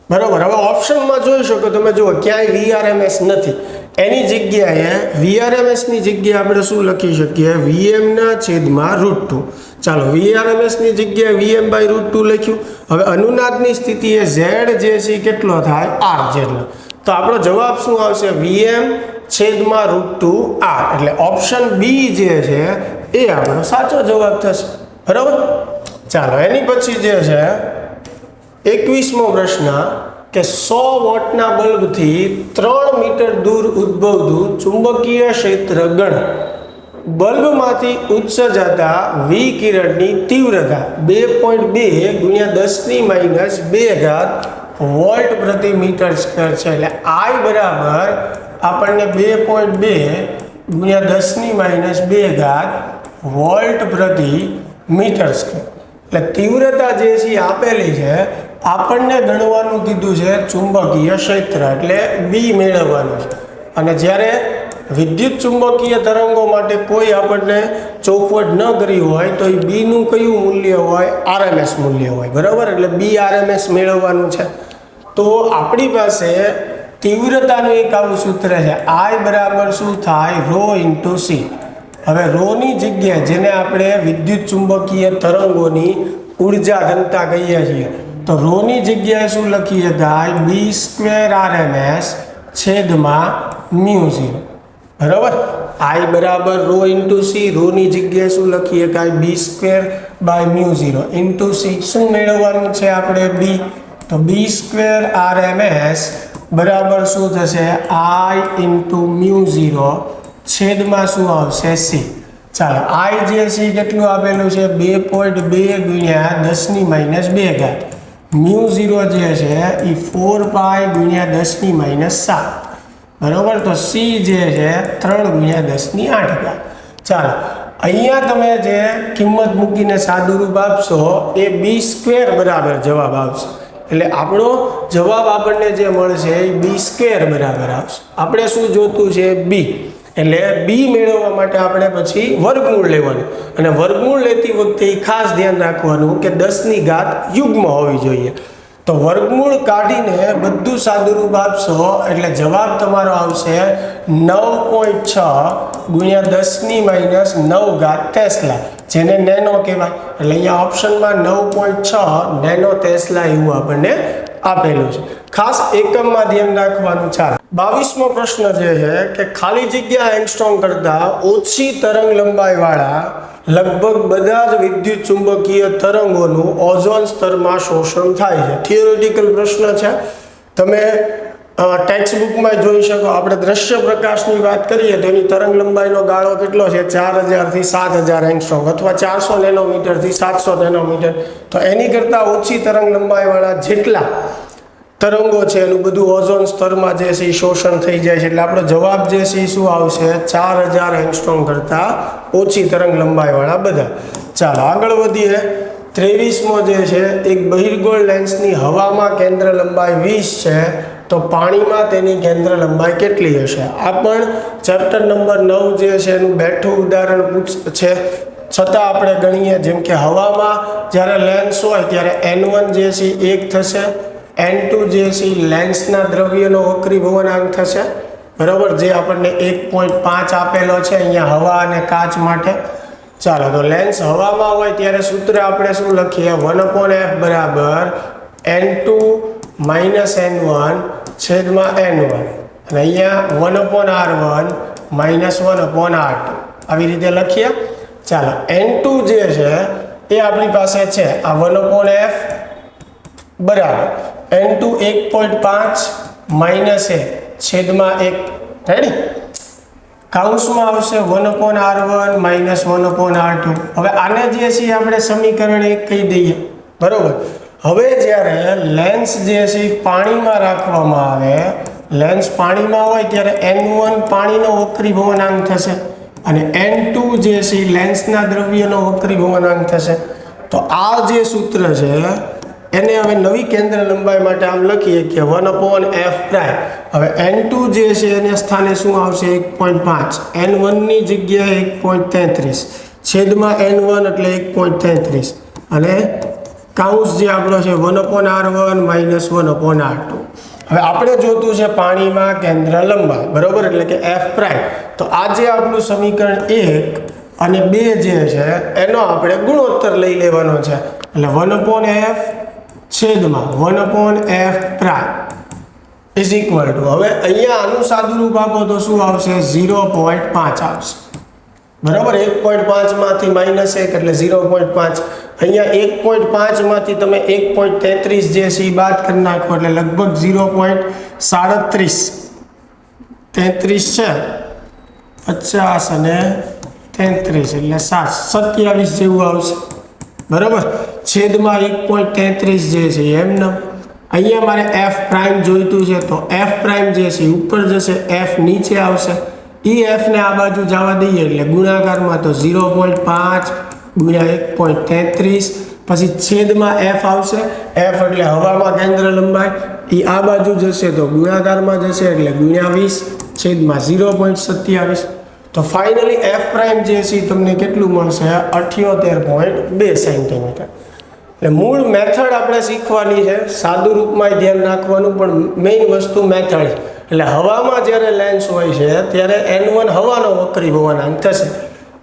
બરોબર. હવે ઓપ્શનમાં જોઈ શકો તમે જુઓ ક્યાંય VRMS નથી એની જગ્યાએ VRMS ની જગ્યાએ આપણે શું લખી શકીએ VM ના છેદમાં √2. ચાલો VRMS ની જગ્યાએ VM બાય √2 લખ્યું. હવે અનુનાદની સ્થિતિએ Z જે છે કેટલો થાય R જેટલો. તો આપણો જવાબ શું આવશે VM છેદમાં √2 R એટલે ઓપ્શન બી જે છે એ આપણો સાચો જવાબ થશે બરાબર. ચાલો એની પછી જે છે 21મો પ્રશ્ન કે 100 વોટના બલ્બથી 3 મીટર દૂર ઉદ્ભવતું ચુંબકીય ક્ષેત્ર ગણ બલ્બમાંથી ઉત્સર્જાતા વિકિરણની તીવ્રતા 2.2 ગુણ્યા 10⁻² વોલ્ટ પ્રતિ મીટર સ્ક્વેર છે. એટલે I બરાબર આપણને 2.2 ગુણ્યા 10⁻² વોલ્ટ પ્રતિ મીટર સ્ક્વેર એટલે તીવ્રતા જે છે આપેલી છે. આપણને ગણવાનું કીધું છે ચુંબકીય ક્ષેત્ર એટલે B મેળવવાનું છે. અને જ્યારે વિદ્યુત ચુંબકીય તરંગો માટે કોઈ આપણને ચોખવટ ન કરી હોય તો એ B નું કયું મૂલ્ય હોય RMS મૂલ્ય હોય બરાબર. એટલે B RMS મેળવવાનું છે. તો આપણી પાસે તીવ્રતાનું એક આવું સૂત્ર છે I બરાબર શું થાય ρ × C. હવે રોની જગ્યાએ જેને આપણે વિદ્યુત ચુંબકીય તરંગોની ઉર્જા ઘનતા કહીએ છીએ તો રોની જગ્યાએ શું લખી શકાય B² RMS છેદમાં μ0 બરાબર. I બરાબર ρ × C. રોની જગ્યાએ શું લખી શકાય B² બાય μ0 × C. શું મેળવવાનું છે આપણે B તો B² RMS બરાબર શું થશે I × μ0 છેદમાં શું આવશે C. ચાલો I જે છે કેટલું આપેલું છે 2.2 ગુણ્યા 10⁻². મ્યુ 0 જે છે એ 4 પાઈ × 10⁻7 બરાબર. તો સી જે છે 3 × 10⁸. ચાલો અહીંયા તમે જે કિંમત મૂકીને સાદુરૂપ આપશો એ b² બરાબર જવાબ આવશે. એટલે આપણો જવાબ આપણને જે મળશે એ b² બરાબર આવશે. આપણે શું જોતું છે b, એટલે બી મેળવવા માટે આપણે પછી વર્ગમૂળ લેવાનું, અને વર્ગમૂળ લેતી વખતે ખાસ ધ્યાન રાખવાનું કે 10ની ઘાત યુગ્મ હોવી જોઈએ. તો વર્ગમૂળ કાઢીને બધું સાદુરૂપ આપશો એટલે જવાબ તમારો આવશે 9.6 × 10⁻9 ટેસ્લા, જેને નેનો કહેવાય. એટલે અહીંયા ઓપ્શનમાં 9.6 નેનો ટેસ્લા એવું આપણને આપેલું છે. ખાસ એકમમાં ધ્યાન રાખવાનું. ચાલો 22મો પ્રશ્ન જે છે કે ખાલી જગ્યા એંગસ્ટ્રોમ કરતા ઓછી તરંગ લંબાઈ વાળા લગભગ બધા જ વિદ્યુત ચુંબકીય તરંગોનું ઓઝોન સ્તરમાં શોષણ થાય છે. થિયોરિટિકલ પ્રશ્ન છે, તમે ટેક્સ્ટ બુકમાં જોઈ શકો. આપણે દ્રશ્ય પ્રકાશની વાત કરીએ તો એની તરંગ લંબાઈનો ગાળો કેટલો છે? 4000 થી 7000 એંગસ્ટ્રોમ, અથવા 400 નેનોમીટર થી 700 નેનોમીટર. તો એની કરતાં ઓછી તરંગ લંબાઈવાળા જેટલા તરંગો છે એનું બધું ઓઝોન સ્તરમાં જે છે એ શોષણ થઈ જાય છે. એટલે આપણો જવાબ જે છે એ શું આવશે? 4000 એંગસ્ટ્રોમ કરતાં ઓછી તરંગ લંબાઈવાળા બધા. ચાલો આગળ વધીએ. 23મો જે છે, એક બહિર્ગોળ લેન્સની હવામાં કેન્દ્ર લંબાઈ 20 છે, તો પાણીમાં તેની કેન્દ્ર લંબાઈ કેટલી હશે? આ પણ ચેપ્ટર નંબર 9 જે છે એનું બેઠું ઉદાહરણ છે, છતાં આપણે ગણીએ. જેમ કે હવામાં જ્યારે લેન્સ હોય ત્યારે n1 જે છે 1 થશે, n2 જે છે લેન્સના દ્રવ્યનો વક્રીભવનાંક થશે, બરાબર, જે આપણને 1.5 આપેલો છે અહીંયા હવા અને કાચ માટે. ચાલો તો લેન્સ હવામાં હોય ત્યારે સૂત્ર આપણે શું લખીએ? 1/f બરાબર n2 - n1 છેદમાં n1, અને અહીંયા 1/r1 - 1/r2 આવી રીતે લખીએ. ચાલો n2 જે છે એ આપણી પાસે છે આ 1/f બરાબર n2 1.5 - 1 છેદમાં 1. રેડી? કાઉન્સમાં આવશે 1/r1 - 1/r2. હવે આને જે છે આપણે સમીકરણ 1 કહી દઈએ, બરોબર. હવે જ્યારે લેન્સ જે છે પાણીમાં રાખવામાં આવે, લેન્સ પાણીમાં હોય ત્યારે n1 પાણીનો વક્રીભવનાંક થશે, અને n2 જે છે લેન્સના દ્રવ્યનો વક્રીભવનાંક થશે. તો આ જે સૂત્ર છે એને હવે નવી કેન્દ્ર લંબાઈ માટે આમ લખીએ કે 1/f પ્રાઇમ. હવે n2 જે છે એને સ્થાને શું આવશે? 1.5, n1 ની જગ્યાએ 1.33 છેદમાં n1 એટલે 1.33, અને કાઉન્સ જે આપણો છે 1/r1 - 1/r2. હવે આપણે જોતું છે પાણીમાં કેન્દ્ર લંબાઈ, બરોબર, એટલે કે f પ્રાઇમ. તો આ જે આપણું સમીકરણ 1 અને 2 જે છે એનો આપણે ગુણોત્તર લઈ લેવાનો છે. એટલે 1/f છેદમાં 1/f prime is equal to, હવે અહીંયા આનું સાદુરૂપ આપો તો શું આવશે? 0.5 આવશે, બરાબર. 1.5 માંથી -1 એટલે 0.5. અહીંયા 1.5 માંથી તમે 1.33 જે છે એ બાદ કરી નાખો એટલે લગભગ 0.37 33 છે 50 અને 33 એટલે 27 જેવું આવશે, બરાબર. છેદમાં 1.33 જે છે એમને અહીંયા મારે f પ્રાઇમ જોઈતું છે, તો f પ્રાઇમ જે છે ઉપર જશે, f નીચે આવશે. એ f ને આ બાજુ જવા દઈએ એટલે ગુણાકારમાં તો 0.5 × 1.33, પછી છેદમાં f આવશે. f એટલે હવામાં કેન્દ્ર લંબાઈ, એ આ બાજુ જશે તો ગુણાકારમાં જશે એટલે ×20 છેદમાં 0.27. તો ફાઇનલી f પ્રાઇમ જે છે તમને કેટલું મળશે? 78.2 સેન્ટીમીટર. એટલે મૂળ મેથડ આપણે શીખવાની છે, સાદું રૂપમાં ધ્યાન રાખવાનું, પણ મેઇન વસ્તુ મેથડ. એટલે હવામાં જ્યારે લેન્સ હોય છે ત્યારે n1 હવાનો વક્રીભવનાંક થશે,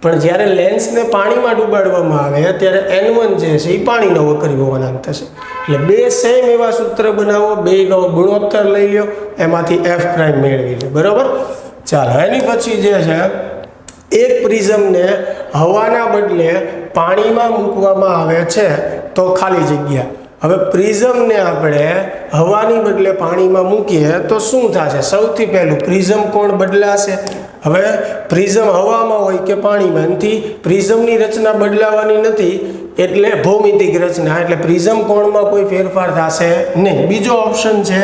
પણ જ્યારે લેન્સને પાણીમાં ડૂબાડવામાં આવે ત્યારે n1 જે છે એ પાણીનો વક્રીભવનાંક થશે. એટલે બે સેમ એવા સૂત્ર બનાવો, બેનો ગુણોત્તર લઈ લો, એમાંથી f પ્રાઇમ મેળવી લો, બરાબર. ચાલો એની પછી જે છે એક પ્રિઝમને હવાના બદલે પાણીમાં મૂકવામાં આવે છે તો ખાલી જગ્યા. હવે પ્રિઝમને આપણે હવાની બદલે પાણીમાં મૂકીએ તો શું થશે? સૌથી પહેલું પ્રિઝમ કોણ બદલાશે. હવે પ્રિઝમ હવામાં હોય કે પાણીમાં, એનાથી પ્રિઝમની રચના બદલાવાની નથી, એટલે ભૌમિતિક રચના, એટલે પ્રિઝમ કોણમાં કોઈ ફેરફાર થશે નહીં. બીજો ઓપ્શન છે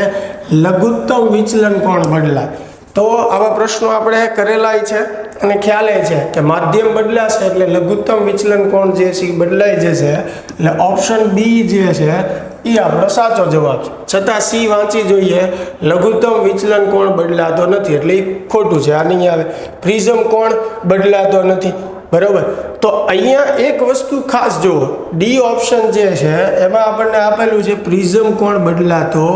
લઘુત્તમ વિચલન કોણ બદલાય. તો આવા પ્રશ્નો આપણે કરેલા છે અને ખ્યાલ એ છે કે માધ્યમ બદલાશે એટલે લઘુત્તમ વિચલન કોણ જે છે એ બદલાઈ જશે. એટલે ઓપ્શન બી જે છે એ આપણો સાચો જવાબ છે. છતાં સી વાંચી જોઈએ, લઘુત્તમ વિચલન કોણ બદલાતો નથી, એટલે એ ખોટું છે. આ નહીં આવે. પ્રિઝમ કોણ બદલાતો નથી, બરોબર. તો અહીંયા એક વસ્તુ ખાસ જુઓ, ડી ઓપ્શન જે છે એમાં આપણને આપેલું છે પ્રિઝમ કોણ બદલાતો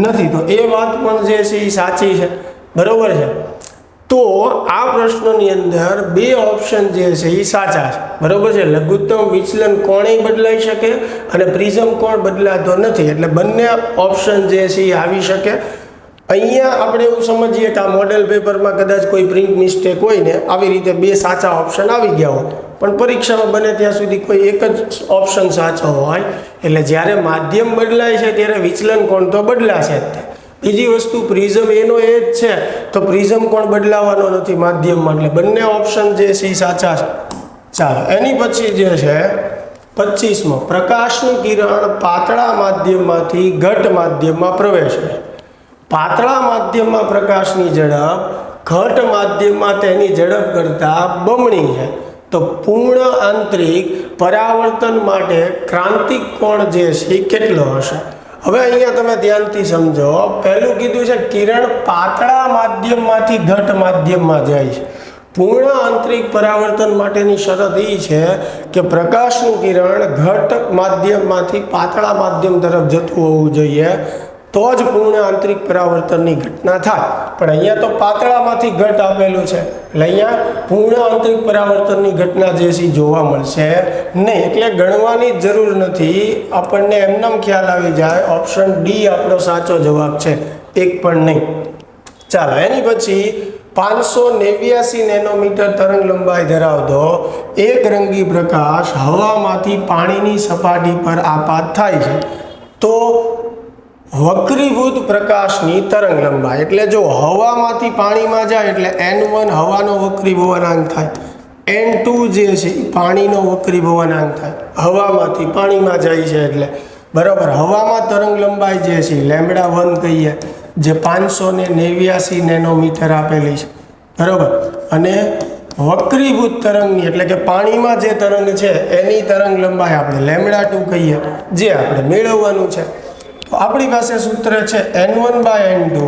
નથી. તો એ વાત પણ જે છે એ સાચી છે, બરોબર છે. તો આ પ્રશ્નની અંદર બે ઓપ્શન જે છે એ સાચા છે, બરોબર છે. લઘુત્તમ વિચલન કોણે બદલાઈ શકે અને પ્રિઝમ કોણ બદલાતો નથી, એટલે બંને ઓપ્શન જે છે એ આવી શકે. અહીંયા આપણે એવું સમજીએ કે આ મોડેલ પેપરમાં કદાચ કોઈ પ્રિન્ટ મિસ્ટેક હોય ને, આવી રીતે બે સાચા ઓપ્શન આવી ગયા હોય, પણ પરીક્ષામાં બને ત્યાં સુધી કોઈ એક જ ઓપ્શન સાચો હોય. એટલે જ્યારે માધ્યમ બદલાય છે ત્યારે વિચલન કોણ તો બદલાશે જ. બીજી વસ્તુ પ્રિઝમ એનો એ જ છે, તો પ્રિઝમ કોણ બદલાવાનો નથી માધ્યમમાં, એટલે બંને ઓપ્શન જે છે એ સાચા છે. ચાલો, એની પછી જે છે 25મો, પ્રકાશનું કિરણ પાતળા માધ્યમમાંથી ઘટ માધ્યમમાં પ્રવેશે. પાતળા માધ્યમમાં પ્રકાશની ઝડપ ઘટ માધ્યમમાં તેની ઝડપ કરતાં બમણી છે. તો પૂર્ણ આંતરિક પરાવર્તન માટે ક્રાંતિક કોણ જે છે એ કેટલો હશે? હવે અહીંયા તમે ધ્યાનથી સમજો. પહેલું કીધું છે કિરણ પાતળા માધ્યમમાંથી ઘટ માધ્યમમાં જાય છે. પૂર્ણ આંતરિક પરાવર્તન માટેની શરત એ છે કે પ્રકાશનું કિરણ ઘટ માધ્યમમાંથી પાતળા માધ્યમ તરફ જતું હોવું જોઈએ, તો જ પૂર્ણ આંતરિક પરાવર્તનની ઘટના થાય. પણ અહીંયા તો પાતળામાંથી ઘટ આપેલું છે, એટલે અહીંયા પૂર્ણ આંતરિક પરાવર્તનની ઘટના જે છે જોવા મળશે નહીં, એટલે ગણવાની જરૂર નથી. આપણને એમનેમ ખ્યાલ આવી જાય ઓપ્શન ડી આપણો સાચો જવાબ છે, એક પણ નહીં. ચાલો, એની પછી 589 નેનોમીટર તરંગ લંબાઈ ધરાવતો એક રંગી પ્રકાશ હવામાંથી પાણીની સપાટી પર આપાત થાય છે. તો વક્રીભૂત પ્રકાશની તરંગ લંબાઈ, એટલે જો હવામાંથી પાણીમાં જાય એટલે n1 હવાનો વક્રીભવનાંક થાય, n2 જે છે પાણીનો વક્રીભવનાંક થાય. હવામાંથી પાણીમાં જાય છે એટલે, બરાબર. હવામાં તરંગ લંબાઈ જે છે λ1 કહીએ, જે 589 નેનોમીટર આપેલી છે, બરાબર. અને વક્રીભૂત તરંગની એટલે કે પાણીમાં જે તરંગ છે એની તરંગ લંબાઈ આપણે λ2 કહીએ, જે આપણે મેળવવાનું છે. તો આપણી પાસે સૂત્ર છે n1/n2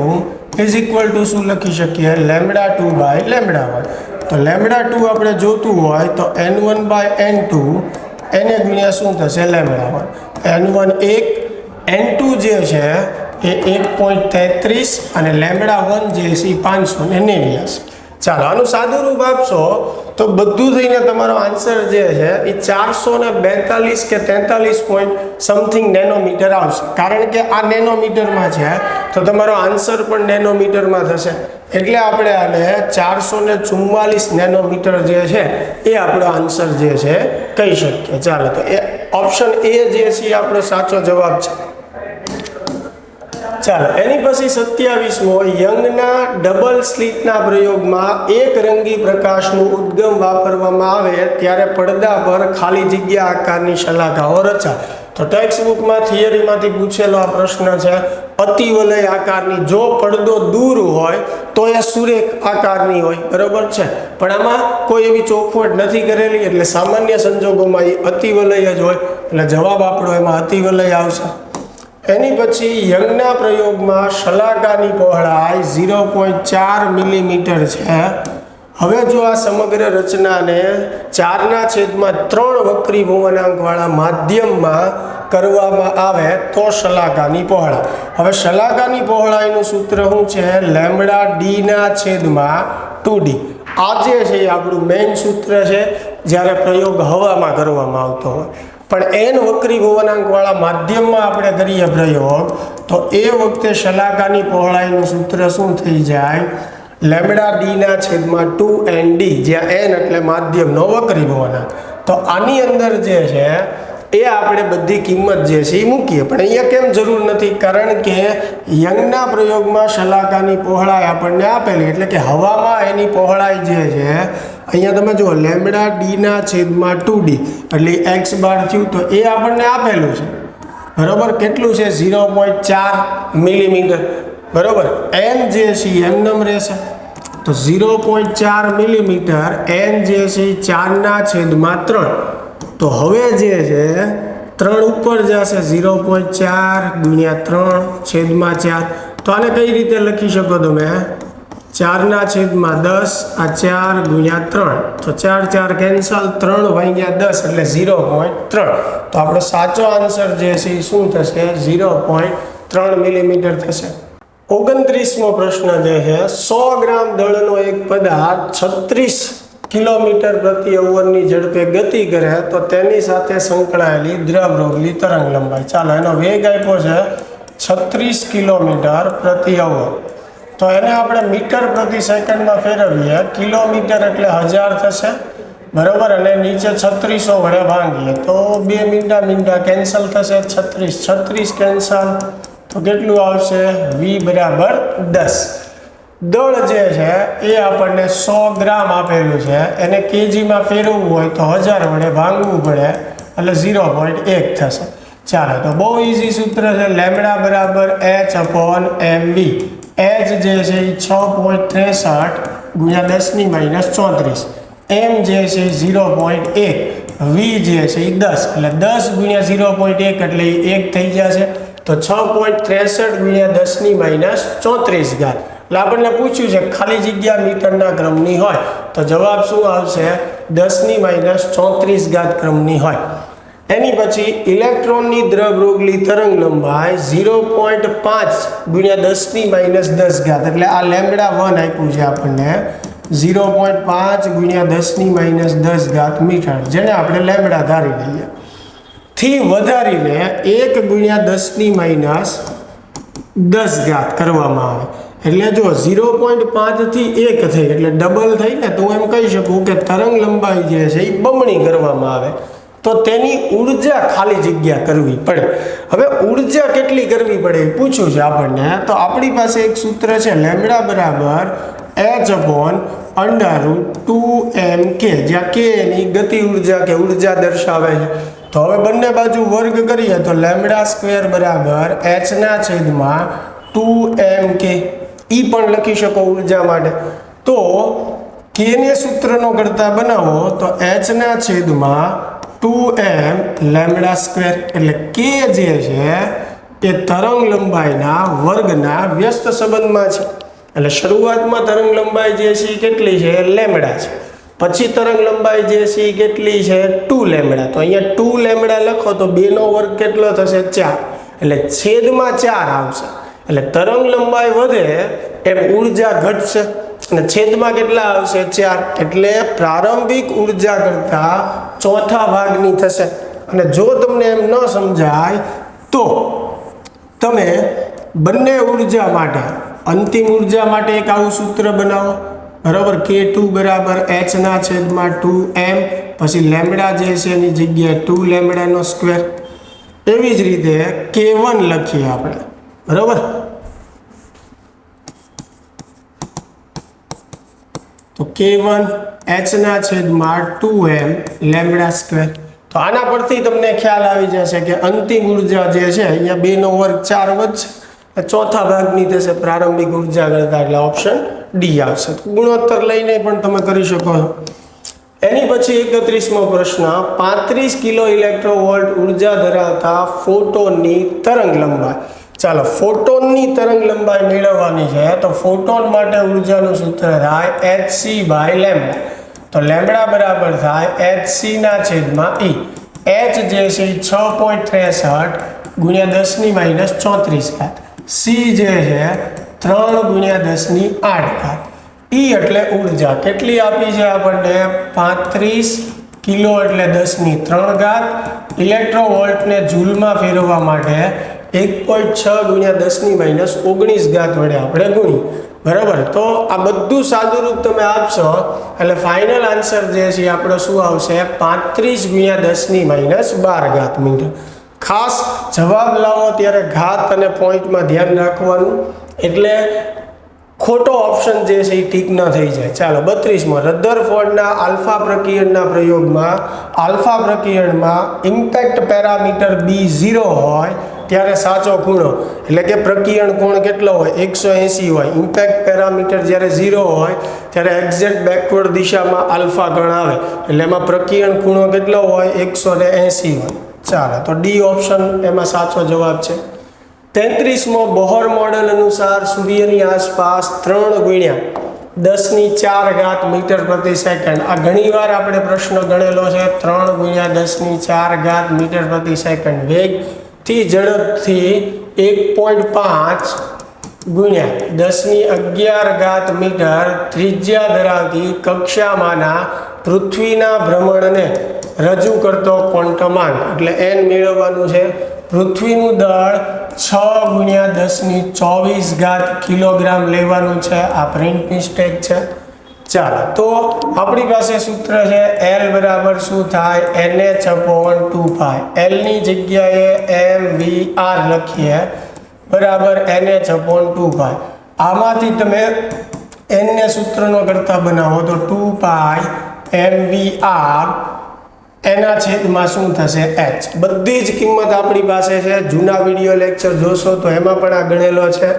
ઇઝ ઇક્વલ ટુ શું લખી શકીએ? λ2/λ1. તો λ2 આપણે જોતું હોય તો n1/n2 એને ગુણ્યા શું થશે? λ1. n1 1, n2 જે છે એ 1.33 અને λ1 જે છે 589. ચાલો, આનું સાદું રૂપ આપશો તો બધું થઈને તમારો આન્સર જે છે એ 442 કે 43 પોઈન્ટ સમથિંગ નેનોમીટર આવશે. કારણ કે આ નેનોમીટરમાં છે તો તમારો આન્સર પણ નેનોમીટરમાં થશે, એટલે આપણે આને 444 નેનોમીટર જે છે એ આપણો આન્સર જે છે કહી શકીએ. ચાલો, તો એ ઓપ્શન એ જે છે એ આપણો સાચો જવાબ છે. ચાલો, એની પછી 27મો, યંગના ડબલ સ્લિટના પ્રયોગમાં એક રંગી પ્રકાશનું ઉદ્ગમ વાપરવામાં આવે ત્યારે પડદા પર ખાલી જગ્યા આકારની શલાકાઓ રચાય. તો ટેક્સ્ટ બુકમાં થિયરીમાંથી પૂછેલો આ પ્રશ્ન છે અતિવલય આકારની. જો પડદો દૂર હોય તો એ સુરેખ આકારની હોય, બરોબર છે. પણ આમાં કોઈ એવી ચોખવટ નથી કરેલી, એટલે સામાન્ય સંજોગોમાં એ અતિવલય જ હોય, એટલે જવાબ આપણો એમાં અતિવલય આવશે. એની પછી યંગના પ્રયોગમાં શલાકાની પહોળાઈ 0.4 મિલીમીટર છે. હવે જો આ સમગ્ર રચનાને 4/3 વક્રીભવનાંકવાળા માધ્યમમાં કરવામાં આવે તો શલાકાની પહોળાઈ. હવે શલાકાની પહોળાઈનું સૂત્ર શું છે? λd/2d. આ જે છે એ આપણું મેઇન સૂત્ર છે જ્યારે પ્રયોગ હવામાં કરવામાં આવતો હોય. પણ n વક્રીભવનાંકવાળા માધ્યમમાં આપણે કરીએ પ્રયોગ તો એ વખતે શલાકાની પહોળાઈનું સૂત્ર શું થઈ જાય? λd/2nd, જ્યાં n એટલે માધ્યમનો વક્રીભવનાંક. તો આની અંદર જે છે એ આપણે બધી કિંમત જે છે એ મૂકીએ. પણ અહીંયા કેમ જરૂર નથી? કારણ કે યંગના પ્રયોગમાં શલાકાની પહોળાઈ આપણને આપેલી, એટલે કે હવામાં એની પહોળાઈ જે છે અહીંયા તમે જુઓ લેમ્બડા ડીના છેદમાં 2d એટલે x બાર થયું, તો એ આપણને આપેલું છે બરાબર. કેટલું છે? 0.4 મિલીમીટર બરાબર. n જે છે એમનેમ રહેશે, તો 0.4 મિલીમીટર n જે છે 4/3. તો હવે જે છે 3 ઉપર જશે, 0.4 × 3/4. તો આને કઈ રીતે લખી શકો તમે? 4/10 આ 4 × 3, તો 4 4 કેન્સલ, 3 × 10 એટલે 0.3. તો આપણો સાચો આન્સર જે છે એ શું થશે? 0.3 મિલીમીટર થશે. 29મો પ્રશ્ન જે છે 100 ગ્રામ દળનો એક પદાર્થ 36 કિલોમીટર પ્રતિ અવરની ઝડપે ગતિ કરે તો તેની સાથે સંકળાયેલી દ્રવરોગલી તરંગ લંબાઈ. ચાલો, એનો વેગ આપ્યો છે 36 કિલોમીટર પ્રતિ અવર. તો એને આપણે મીટર પ્રતિ સેકન્ડમાં ફેરવીએ. કિલોમીટર એટલે 1000 થશે બરાબર. અને નીચે 3600 વડે ભાંગીએ તો 2 મીંડા કેન્સલ થશે. 36 કેન્સલ, તો કેટલું આવશે? v બરાબર 10. દળ જે છે એ આપણને 100 ગ્રામ આપેલું છે, એને કેજીમાં ફેરવવું હોય તો 1000 વડે ભાંગવું પડે એટલે 0.1 થશે. ચાલો, તો બહુ ઇઝી સૂત્ર છે. લેમ્બડા બરાબર h/mv. h જે છે એ 6.63 × 10⁻34. m જે છે 0.1, v જે છે એ 10 એટલે 10 × 0.1 એટલે 1 થઈ જશે. તો 6.63 × 10⁻34. એટલે આપણને પૂછ્યું છે ખાલી જગ્યા મીટરના ક્રમની હોય, તો જવાબ શું આવશે? 10⁻34 ક્રમની હોય. એની પછી ઇલેક્ટ્રોનની દ્રવરોગલી તરંગ લંબાઈ 0.5 × 10⁻10. એટલે આ લેમ્બડા 1 આપ્યું છે આપણને 0.5 × 10⁻10 મીટર, જેને આપણે લેમ્બડા ધારી લઈએ. થી વધારીને 1 × 10⁻10 કરવામાં આવે. એટલે જો 0.5 થી 1 થઈ એટલે ડબલ થઈ ને, તો હું એમ કહી શકું કે તરંગ લંબાઈ જે છે એ બમણી કરવામાં આવે. તો તેની ઉર્જા ખાલી જગ્યા કરવી પડે. હવે ઉર્જા કેટલી કરવી પડે એ પૂછ્યું છે આપણને. તો આપણી પાસે એક સૂત્ર છે લેમ્બડા બરાબર h/√2mk, જ્યાં k એની ગતિ ઉર્જા કે ઉર્જા દર્શાવે છે. તો હવે બંને બાજુ વર્ગ કરીએ તો લેમ્બડા સ્ક્વેર બરાબર h/2mk. ઈ પણ લખી શકો ઉર્જા માટે. તો k ને સૂત્રનો કરતા બનાવો તો h/2m લેમ્બડા સ્ક્વેર. એટલે k જે છે એ તરંગ લંબાઈના વર્ગના વ્યસ્ત સંબંધમાં છે. એટલે શરૂઆતમાં તરંગ લંબાઈ જે છે એ કેટલી છે? લેમ્બડા છે. પછી તરંગ લંબાઈ જે છે એ કેટલી છે? 2 લેમ્બડા. તો અહીંયા 2 લેમ્બડા લખો તો 2 નો વર્ગ કેટલો થશે? 4. એટલે છેદમાં 4 આવશે. એટલે તરંગ લંબાઈ વધે એમ ઉર્જા ઘટશે અને છેદમાં કેટલા આવશે? 4. એટલે પ્રારંભિક ઉર્જા કરતા ચોથા ભાગની થશે. અને જો તમને એમ ન સમજાય તો તમે બંને ઉર્જા માટે, અંતિમ ઉર્જા માટે એક આવું સૂત્ર બનાવો બરાબર. k2 બરાબર h/2m. પછી લેમ્બડા જે છે એની જગ્યાએ 2 લેમ્બડાનો સ્ક્વેર. એવી જ રીતે k1 લખીએ આપણે બરાબર. તો k1 h/2m લેમ્બડા સ્ક્વેર. તો આના પરથી તમને ખ્યાલ આવી જશે કે અંતિમ ઉર્જા જે છે અહીંયા 2 નો વર્ગ 4 વધશે, ચોથા ભાગની થશે પ્રારંભિક ઉર્જા કરતા. એટલે ઓપ્શન ડી આવશે. ગુણોત્તર લઈને પણ તમે કરી શકો છો. એની પછી 31મો પ્રશ્ન 35 કિલો ઇલેક્ટ્રોવોલ્ટ ઉર્જા ધરાવતા ફોટોનની તરંગ લંબાઈ. ચાલો, ફોટોનની તરંગ લંબાઈ મેળવવાની છે. તો ફોટોન માટે ઉર્જાનું સૂત્ર થાય hc/લેમ્બડા. તો લેમ્બડા બરાબર થાય hc/e. h જે છે 6.63 × 10⁻34. c જે છે 3 × 10⁸. e એટલે ઉર્જા કેટલી આપી છે આપણને? 35 કિલો એટલે 10⁻³ ઇલેક્ટ્રોવોલ્ટને જૂલમાં ફેરવવા માટે 1.6 ગુણ્યા 10⁻19 ઘાત વડે આપણે ગુણી, બરાબર. તો આ બધું સાદુરૂપ તમે આપશો એટલે ફાઇનલ આન્સર જે છે આપણો શું આવશે? 35 ગુણ્યા 10⁻12 ઘાત મીટર. ખાસ જવાબ લાવો ત્યારે ઘાત અને પોઈન્ટમાં ધ્યાન રાખવાનું, એટલે ખોટો ઓપ્શન જે છે એ ઠીક ન થઈ જાય. ચાલો 32માં, રધરફોર્ડના આલ્ફા પ્રકીર્ણના પ્રયોગમાં આલ્ફા પ્રકીર્ણમાં ઇમ્પેક્ટ પેરામીટર B0 હોય ત્યારે સાચો ખૂણો, એટલે કે પ્રકીર્ણ કોણ કેટલો હોય? 180 હોય. ઇમ્પેક્ટ પેરામીટર જ્યારે 0 હોય ત્યારે એક્ઝેક્ટ બેકવર્ડ દિશામાં આલ્ફા ગણ આવે, એટલે એમાં પ્રકીર્ણ ખૂણો કેટલો હોય? 180 હોય. ચાલો, તો ડી ઓપ્શન એમાં સાચો જવાબ છે. 33મો, બોહર મોડેલ અનુસાર સૂર્યની આસપાસ 3 ગુણ્યા 10⁴ ઘાત મીટર પ્રતિ સેકન્ડ. આ ઘણીવાર આપણે પ્રશ્ન ગણેલો છે. 3 ગુણ્યા 10⁴ ઘાત મીટર પ્રતિ સેકન્ડ વેગથી ઝડપથી 1.5 ગુણ્યા 10⁻11 ઘાત મીટર ત્રિજ્યા ધરાવતી કક્ષામાંના પૃથ્વીના ભ્રમણને રજૂ કરતો ક્વોન્ટમાંક, એટલે n મેળવવાનું છે. પૃથ્વીનું દળ 6 ગુણ્યા 10⁻24 ઘાત કિલોગ્રામ લેવાનું છે. આ પ્રિન્ટ મિસ્ટેક છે. ચાલો, તો આપણી પાસે સૂત્ર છે L બરાબર શું થાય? NH/2π. L ની જગ્યાએ mvr લખીએ, બરાબર NH/2π. આમાંથી તમે n ને સૂત્રનો કરતા બનાવો તો 2π mvr એના છેદમાં શું થશે? h. બધી જ કિંમત આપણી પાસે છે. જૂના વિડીયો લેક્ચર જોશો તો એમાં પણ આ ગણેલો છે.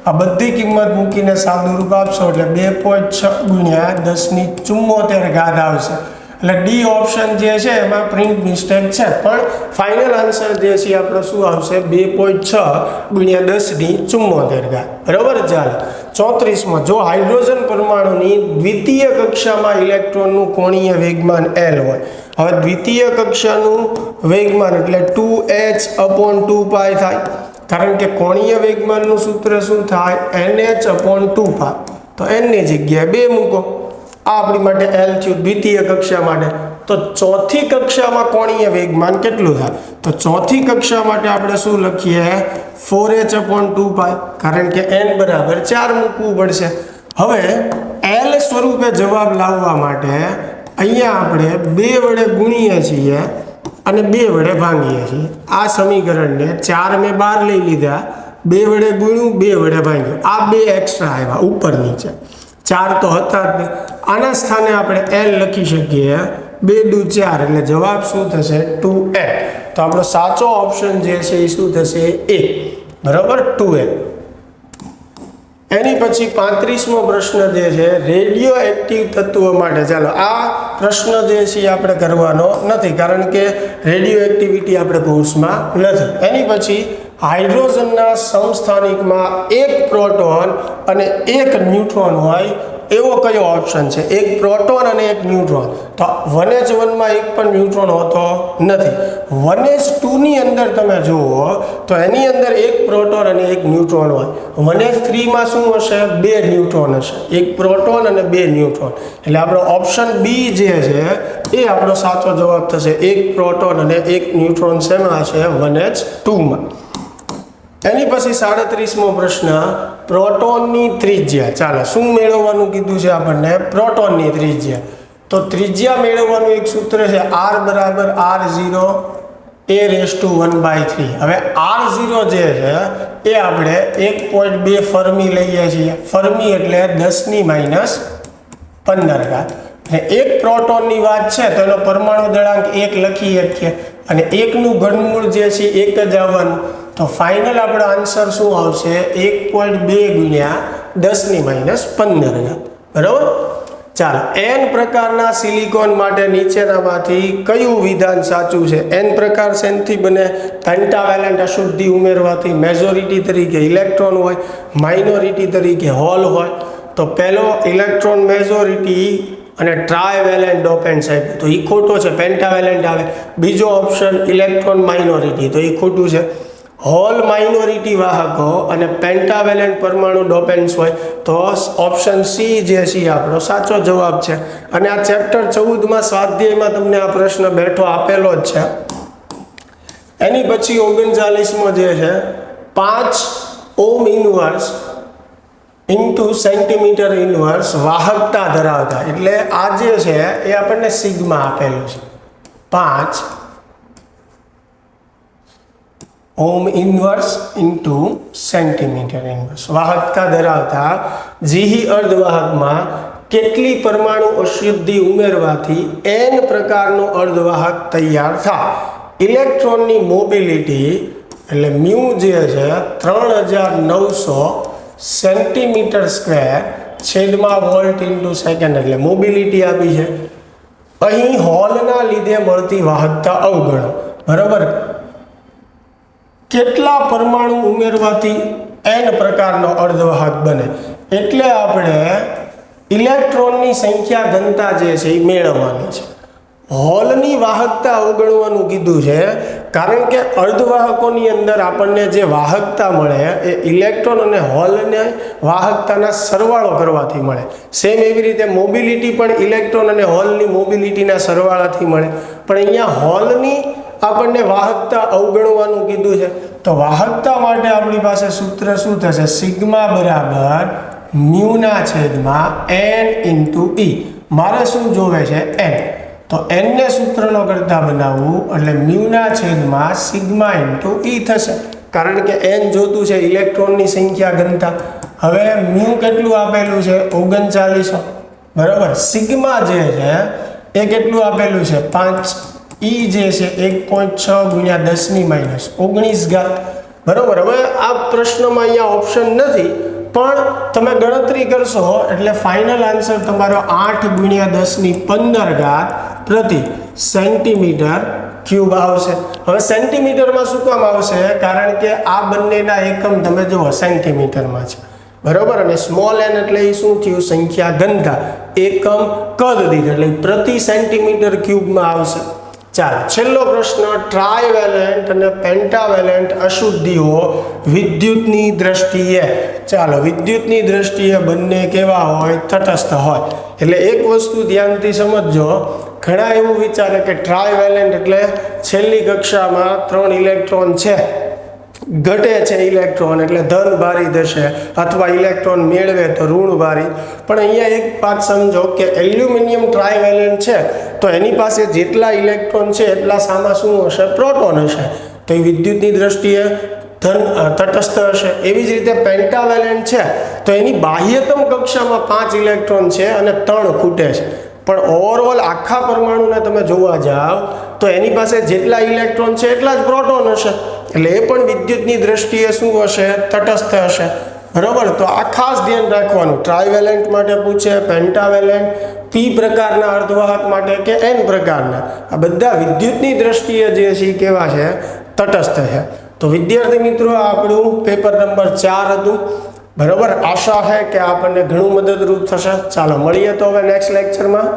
આ બધી કિંમત મૂકીને સાદુરૂપ આપશો એટલે 2.6 ગુણ્યા 10⁻74 ઘાત આવશે. એટલે ડી ઓપ્શન જે છે એમાં પ્રિન્ટ મિસ્ટેક છે, પણ ફાઇનલ આન્સર જે છે આપણો શું આવશે? 2.6 ગુણ્યા 10⁻74 ઘાત, બરાબર. ચાલો 34માં, જો હાઇડ્રોજન પરમાણુની દ્વિતીય કક્ષામાં ઇલેક્ટ્રોનનું કોણીય વેગમાન L હોય. હવે દ્વિતીય કક્ષાનું વેગમાન એટલે 2h/2π થાય, કારણ કે કોણીય વેગમાનનું સૂત્ર શું થાય? NH/2π. તો n ની જગ્યાએ 2 મૂકો. આ આપણી માટે L થયું દ્વિતીય કક્ષા માટે. તો ચોથી કક્ષામાં કોણીય વેગમાન કેટલું થાય? તો ચોથી કક્ષા માટે આપણે શું લખીએ? 4h/2π, કારણ કે n બરાબર 4 મૂકવું પડશે. હવે L સ્વરૂપે જવાબ લાવવા માટે અહીંયા આપણે 2 વડે ગુણીએ છીએ અને 2 વડે ભાંગીએ છીએ. આ સમીકરણને 4 મેં બહાર લઈ લીધા, 2 વડે ગુણ્યું, 2 વડે ભાંગ્યું. આ 2 એક્સ્ટ્રા આવ્યા ઉપર નીચે, 4 તો હતા જ નહીં. આના સ્થાને આપણે L લખી શકીએ, 2 દુ 4, એટલે જવાબ શું થશે? 2L. તો આપણો સાચો ઓપ્શન જે છે એ શું થશે? A, બરાબર, 2L. એની પછી 35મો પ્રશ્ન જે છે રેડિયો એક્ટિવ તત્વો માટે. ચાલો, આ પ્રશ્ન જે છે આપણે કરવાનો નથી, કારણ કે રેડિયો એક્ટિવિટી આપણે કોર્સમાં નથી. એની પછી હાઇડ્રોજનના સમસ્થાનિકમાં 1 પ્રોટોન અને 1 ન્યુટ્રોન હોય એવો કયો ઓપ્શન છે? 1 પ્રોટોન અને 1 ન્યુટ્રોન. તો 1h1માં 1 પણ ન્યુટ્રોન હોતો નથી. 1h2 ની અંદર તમે જુઓ તો એની અંદર 1 પ્રોટોન અને 1 ન્યુટ્રોન હોય. 1h3માં શું હશે? 2 ન્યુટ્રોન હશે, 1 પ્રોટોન અને 2 ન્યુટ્રોન. એટલે આપણો ઓપ્શન બી જે છે એ આપણો સાચો જવાબ થશે. 1 પ્રોટોન અને 1 ન્યુટ્રોન શેમાં હશે? 1h2માં. એની પછી 37મો પ્રશ્ન, પ્રોટોનની ત્રિજ્યા. ચાલો, શું મેળવવાનું કીધું છે આપણને? પ્રોટોનની ત્રિજ્યા. તો ત્રિજ્યા મેળવવાનું એક સૂત્ર છે R બરાબર R0 a⁻1/3. હવે R0 જે છે એ આપણે 1.2 ફર્મી લઈએ છીએ. ફર્મી એટલે 10⁻15 ઘાત. અને 1 પ્રોટોનની વાત છે તો એનો પરમાણુ દળાંક 1 લખી શકીએ, અને 1નું ઘનમૂળ જે છે 1 જ આવવાનું. તો ફાઇનલ આપણો આન્સર શું આવશે? 1.2 ગુણ્યા 10⁻15 ઘાત, બરાબર. ચાલો, n પ્રકારના સિલિકોન માટે નીચેનામાંથી કયું વિધાન સાચું છે? n પ્રકાર શેનથી બને? પેન્ટાવેલેન્ટ અશુદ્ધિ ઉમેરવાથી. મેજોરિટી તરીકે ઇલેક્ટ્રોન હોય, માઇનોરિટી તરીકે હોલ હોય. તો પહેલો ઇલેક્ટ્રોન મેજોરિટી અને ટ્રાયવેલેન્ટ ડોપેન્ટ્સ આપ્યું તો એ ખોટો છે, પેન્ટાવેલેન્ટ આવે. બીજો ઓપ્શન ઇલેક્ટ્રોન માઇનોરિટી, તો એ ખોટું છે. હોલ માઇનોરિટી વાહકો અને પેન્ટાવેલેન્ટ પરમાણુ ડોપેન્ટ્સ હોય તો ઓપ્શન સી જે છે આપણો સાચો જવાબ છે. અને આ ચેપ્ટર 14માં સ્વાધ્યાયમાં તમને આ પ્રશ્ન બેઠો આપેલો જ છે. એની પછી 39મો જે છે 5 ઓમ ઇનવર્સ ઇન્ટુ સેન્ટીમીટર ઇનવર્સ વાહકતા ધરાવતા, એટલે આ જે છે એ આપણને સિગ્મા આપેલું છે, 5 ઓમ ઇનવર્સ ઇન્ટુ સેન્ટીમીટર ઇનવર્સ વાહકતા ધરાવતા જીહી અર્ધવાહકમાં કેટલી પરમાણુ અશુદ્ધિ ઉમેરવાથી n પ્રકારનો અર્ધવાહક તૈયાર થાય. ઇલેક્ટ્રોનની મોબિલિટી એટલે મ્યુ જે છે 3900 સેન્ટીમીટર સ્ક્વેર છેદમાં વોલ્ટ ઇન્ટુ સેકન્ડ, એટલે મોબિલિટી આપી છે. અહીં હોલના લીધે મળતી વાહકતા અવગણો. બરાબર, કેટલા પરમાણુ ઉમેરવાથી n પ્રકારનો અર્ધવાહક બને, એટલે આપણે ઇલેક્ટ્રોનની સંખ્યા ઘનતા જે છે એ મેળવવાની છે. હોલની વાહકતા અવગણવાનું કીધું છે, કારણ કે અર્ધવાહકોની અંદર આપણને જે વાહકતા મળે એ ઇલેક્ટ્રોન અને હોલને વાહકતાના સરવાળો કરવાથી મળે. સેમ એવી રીતે મોબિલિટી પણ ઇલેક્ટ્રોન અને હોલની મોબિલિટીના સરવાળાથી મળે. પણ અહીંયા હોલની આપણને વાહકતા અવગણવાનું કીધું છે, તો વાહકતા માટે આપણી પાસે સૂત્ર શું થશે? સિગ્મા બરાબર મ્યુના છેદમાં n ઇન્ટુ e. મારે શું જોવે છે? n. તો n ને સૂત્રનો કરતા બનાવવું એટલે મ્યુના છેદમાં સિગ્મા ઇન્ટુ e થશે, કારણ કે n જોતું છે ઇલેક્ટ્રોનની સંખ્યા ઘનતા. હવે મ્યુ કેટલું આપેલું છે? 3900. બરાબર, સિગ્મા જે છે એ કેટલું આપેલું છે? 5. e જે છે 1.6 ગુણ્યા 10⁻19. બરાબર, હવે આ પ્રશ્નમાં અહીંયા ઓપ્શન નથી, પણ તમે ગણતરી કરશો એટલે ફાઇનલ આન્સર તમારો 8 ગુણ્યા 10⁻15 પ્રતિ સેન્ટીમીટર ક્યુબ આવશે. હવે સેન્ટીમીટરમાં શું કામ આવશે? કારણ કે આ બંનેના એકમ તમે જુઓ સેન્ટીમીટરમાં છે. બરાબર, અને સ્મોલ n એટલે એ શું થયું? સંખ્યા ઘનતા. એકમ કદ દીઠ એટલે પ્રતિ સેન્ટીમીટર ક્યુબમાં આવશે. ચાલો, છેલ્લો પ્રશ્ન. ટ્રાયવેલેન્ટ અને પેન્ટાવેલેન્ટ અશુદ્ધિઓ વિદ્યુતની દ્રષ્ટિએ, ચાલો વિદ્યુતની દ્રષ્ટિએ બંને કેવા હોય? તટસ્થ હોય. એટલે એક વસ્તુ ધ્યાનથી સમજજો. ઘણા એવું વિચારે કે ટ્રાયવેલેન્ટ એટલે છેલ્લી કક્ષામાં 3 ઇલેક્ટ્રોન છે, ઘટે છે ઇલેક્ટ્રોન એટલે ધન ભારી થશે, અથવા ઇલેક્ટ્રોન મેળવે તો ઋણ ભારી. પણ અહીંયા એક વાત સમજો કે એલ્યુમિનિયમ ટ્રાયવેલેન્ટ છે તો એની પાસે જેટલા ઇલેક્ટ્રોન છે એટલા સામા શું હશે? પ્રોટોન હશે. તો એ વિદ્યુતની દ્રષ્ટિએ તટસ્થ હશે. એવી જ રીતે પેન્ટાવેલેન્ટ છે તો એની બાહ્યતમ કક્ષામાં 5 ઇલેક્ટ્રોન છે અને 3 ખૂટે છે, પણ ઓવરઓલ આખા પરમાણુને તમે જોવા જાઓ તો એની પાસે જેટલા ઇલેક્ટ્રોન છે એટલા જ પ્રોટોન હશે, એટલે એ પણ વિદ્યુતની દ્રષ્ટિએ શું હશે? તટસ્થ હશે. બરાબર, તો આ ખાસ ધ્યાન રાખવાનું. ટ્રાયવેલેન્ટ માટે પૂછે, પેન્ટાવેલેન્ટ, p પ્રકારના અર્ધવાહક માટે કે n પ્રકારના, આ બધા વિદ્યુતની દ્રષ્ટિએ જે છે એ કેવા છે? તટસ્થ છે. તો વિદ્યાર્થી મિત્રો, આ આપણું પેપર નંબર 4 હતું. બરાબર, આશા છે કે આપણને ઘણું મદદરૂપ થશે. ચાલો મળીએ તો હવે નેક્સ્ટ લેક્ચરમાં.